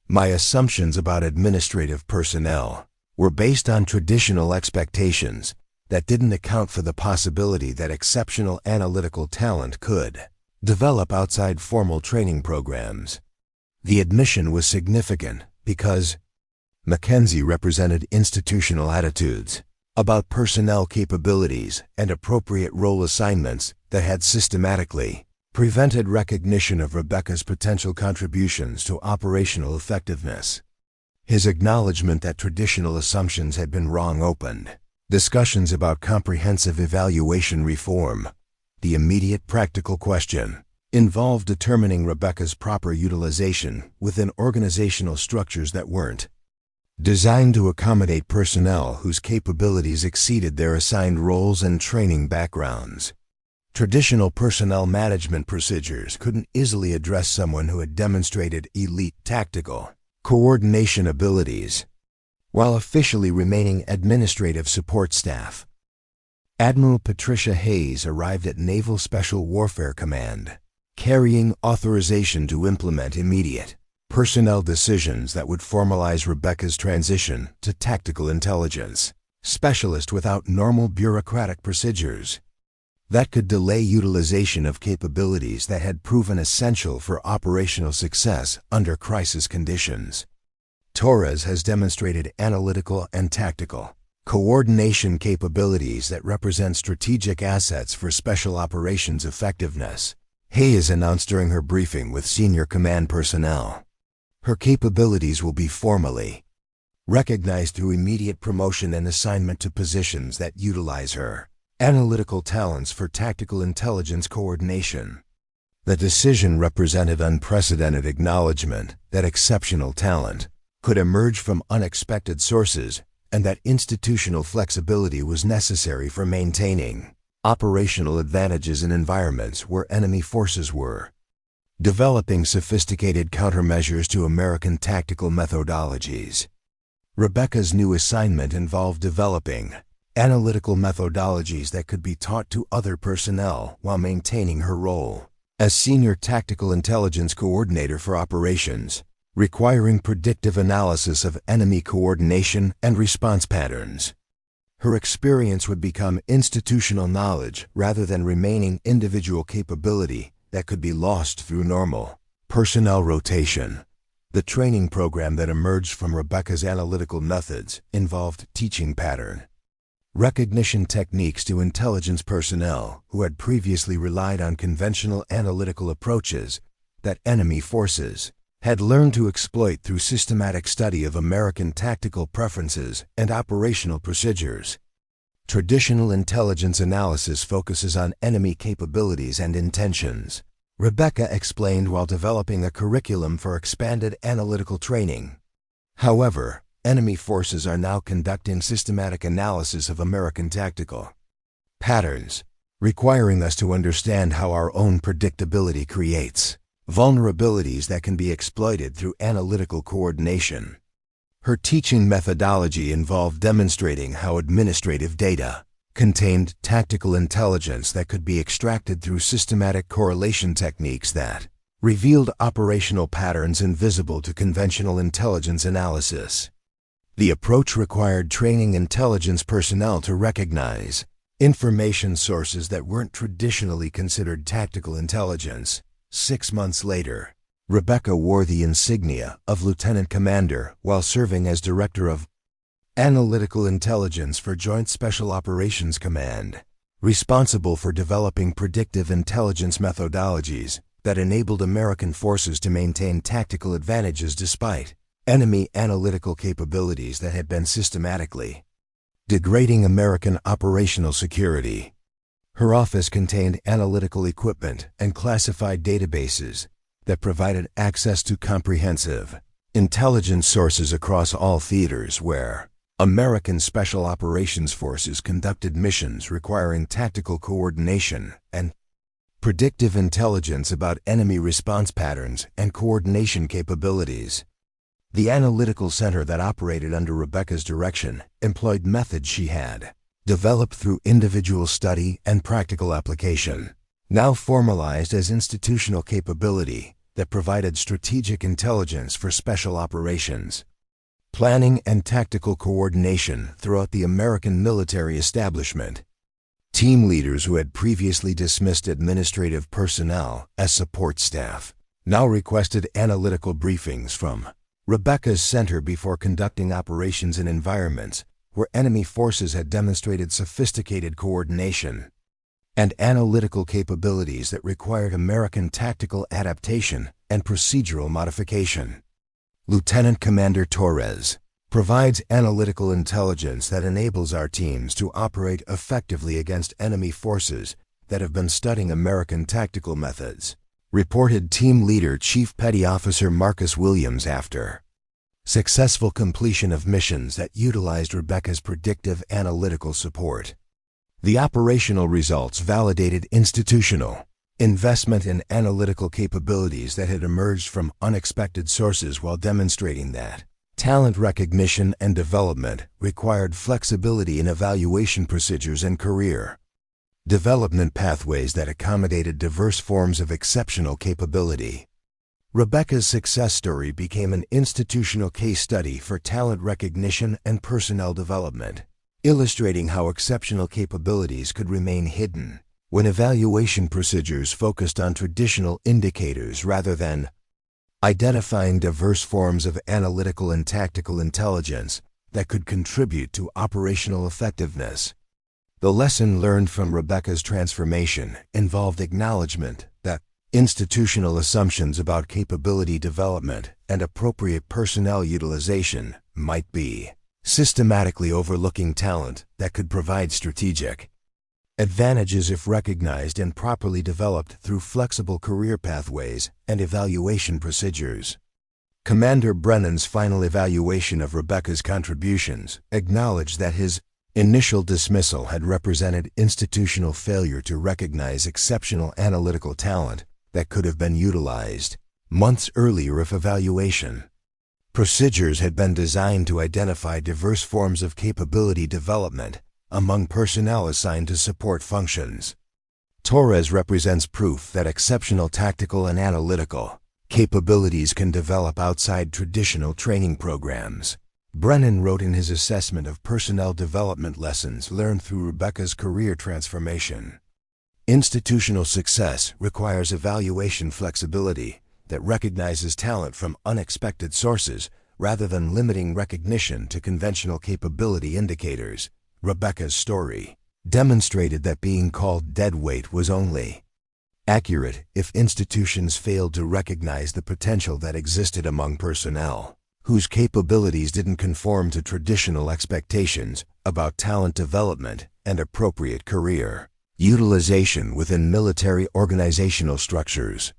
my assumptions about administrative personnel were based on traditional expectations that didn't account for the possibility that exceptional analytical talent could develop outside formal training programs. The admission was significant because Mackenzie represented institutional attitudes about personnel capabilities and appropriate role assignments that had systematically prevented recognition of Rebecca's potential contributions to operational effectiveness. His acknowledgement that traditional assumptions had been wrong opened discussions about comprehensive evaluation reform. The immediate practical question involved determining Rebecca's proper utilization within organizational structures that weren't designed to accommodate personnel whose capabilities exceeded their assigned roles and training backgrounds. Traditional personnel management procedures couldn't easily address someone who had demonstrated elite tactical coordination abilities, while officially remaining administrative support staff. Admiral Patricia Hayes arrived at Naval Special Warfare Command, carrying authorization to implement immediate personnel decisions that would formalize Rebecca's transition to tactical intelligence specialist without normal bureaucratic procedures that could delay utilization of capabilities that had proven essential for operational success under crisis conditions. Torres has demonstrated analytical and tactical coordination capabilities that represent strategic assets for special operations effectiveness, Hayes announced during her briefing with senior command personnel. Her capabilities will be formally recognized through immediate promotion and assignment to positions that utilize her analytical talents for tactical intelligence coordination. The decision represented unprecedented acknowledgement that exceptional talent could emerge from unexpected sources and that institutional flexibility was necessary for maintaining operational advantages in environments where enemy forces were developing sophisticated countermeasures to American tactical methodologies. Rebecca's new assignment involved developing analytical methodologies that could be taught to other personnel while maintaining her role as Senior Tactical Intelligence Coordinator for Operations, requiring predictive analysis of enemy coordination and response patterns. Her experience would become institutional knowledge rather than remaining individual capability that could be lost through normal personnel rotation. The training program that emerged from Rebecca's analytical methods involved teaching pattern recognition techniques to intelligence personnel who had previously relied on conventional analytical approaches that enemy forces had learned to exploit through systematic study of American tactical preferences and operational procedures. Traditional intelligence analysis focuses on enemy capabilities and intentions, Rebecca explained while developing a curriculum for expanded analytical training. However, enemy forces are now conducting systematic analysis of American tactical patterns, requiring us to understand how our own predictability creates vulnerabilities that can be exploited through analytical coordination. Her teaching methodology involved demonstrating how administrative data contained tactical intelligence that could be extracted through systematic correlation techniques that revealed operational patterns invisible to conventional intelligence analysis. The approach required training intelligence personnel to recognize information sources that weren't traditionally considered tactical intelligence. 6 months later, Rebecca wore the insignia of Lieutenant Commander while serving as Director of Analytical Intelligence for Joint Special Operations Command, responsible for developing predictive intelligence methodologies that enabled American forces to maintain tactical advantages despite enemy analytical capabilities that had been systematically degrading American operational security. Her office contained analytical equipment and classified databases that provided access to comprehensive intelligence sources across all theaters where American Special Operations Forces conducted missions requiring tactical coordination and predictive intelligence about enemy response patterns and coordination capabilities. The analytical center that operated under Rebecca's direction employed methods she had developed through individual study and practical application, now formalized as institutional capability that provided strategic intelligence for special operations, planning and tactical coordination throughout the American military establishment. Team leaders who had previously dismissed administrative personnel as support staff now requested analytical briefings from Rebecca's center before conducting operations in environments where enemy forces had demonstrated sophisticated coordination and analytical capabilities that required American tactical adaptation and procedural modification. Lieutenant Commander Torres provides analytical intelligence that enables our teams to operate effectively against enemy forces that have been studying American tactical methods, reported Team Leader Chief Petty Officer Marcus Williams after successful completion of missions that utilized Rebecca's predictive analytical support. The operational results validated institutional investment in analytical capabilities that had emerged from unexpected sources while demonstrating that talent recognition and development required flexibility in evaluation procedures and career development pathways that accommodated diverse forms of exceptional capability. Rebecca's success story became an institutional case study for talent recognition and personnel development, illustrating how exceptional capabilities could remain hidden when evaluation procedures focused on traditional indicators rather than identifying diverse forms of analytical and tactical intelligence that could contribute to operational effectiveness. The lesson learned from Rebecca's transformation involved acknowledgement that institutional assumptions about capability development and appropriate personnel utilization might be systematically overlooking talent that could provide strategic advantages if recognized and properly developed through flexible career pathways and evaluation procedures. Commander Brennan's final evaluation of Rebecca's contributions acknowledged that his initial dismissal had represented institutional failure to recognize exceptional analytical talent that could have been utilized months earlier if evaluation procedures had been designed to identify diverse forms of capability development among personnel assigned to support functions. Torres represents proof that exceptional tactical and analytical capabilities can develop outside traditional training programs. Brennan wrote in his assessment of personnel development lessons learned through Rebecca's career transformation. Institutional success requires evaluation flexibility that recognizes talent from unexpected sources rather than limiting recognition to conventional capability indicators. Rebecca's story demonstrated that being called deadweight was only accurate if institutions failed to recognize the potential that existed among personnel whose capabilities didn't conform to traditional expectations about talent development and appropriate career utilization within military organizational structures.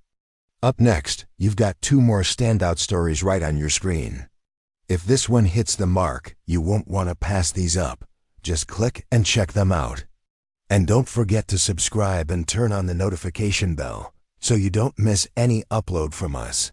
Up next, you've got 2 more standout stories right on your screen. If this one hits the mark, you won't want to pass these up. Just click and check them out. And don't forget to subscribe and turn on the notification bell so you don't miss any upload from us.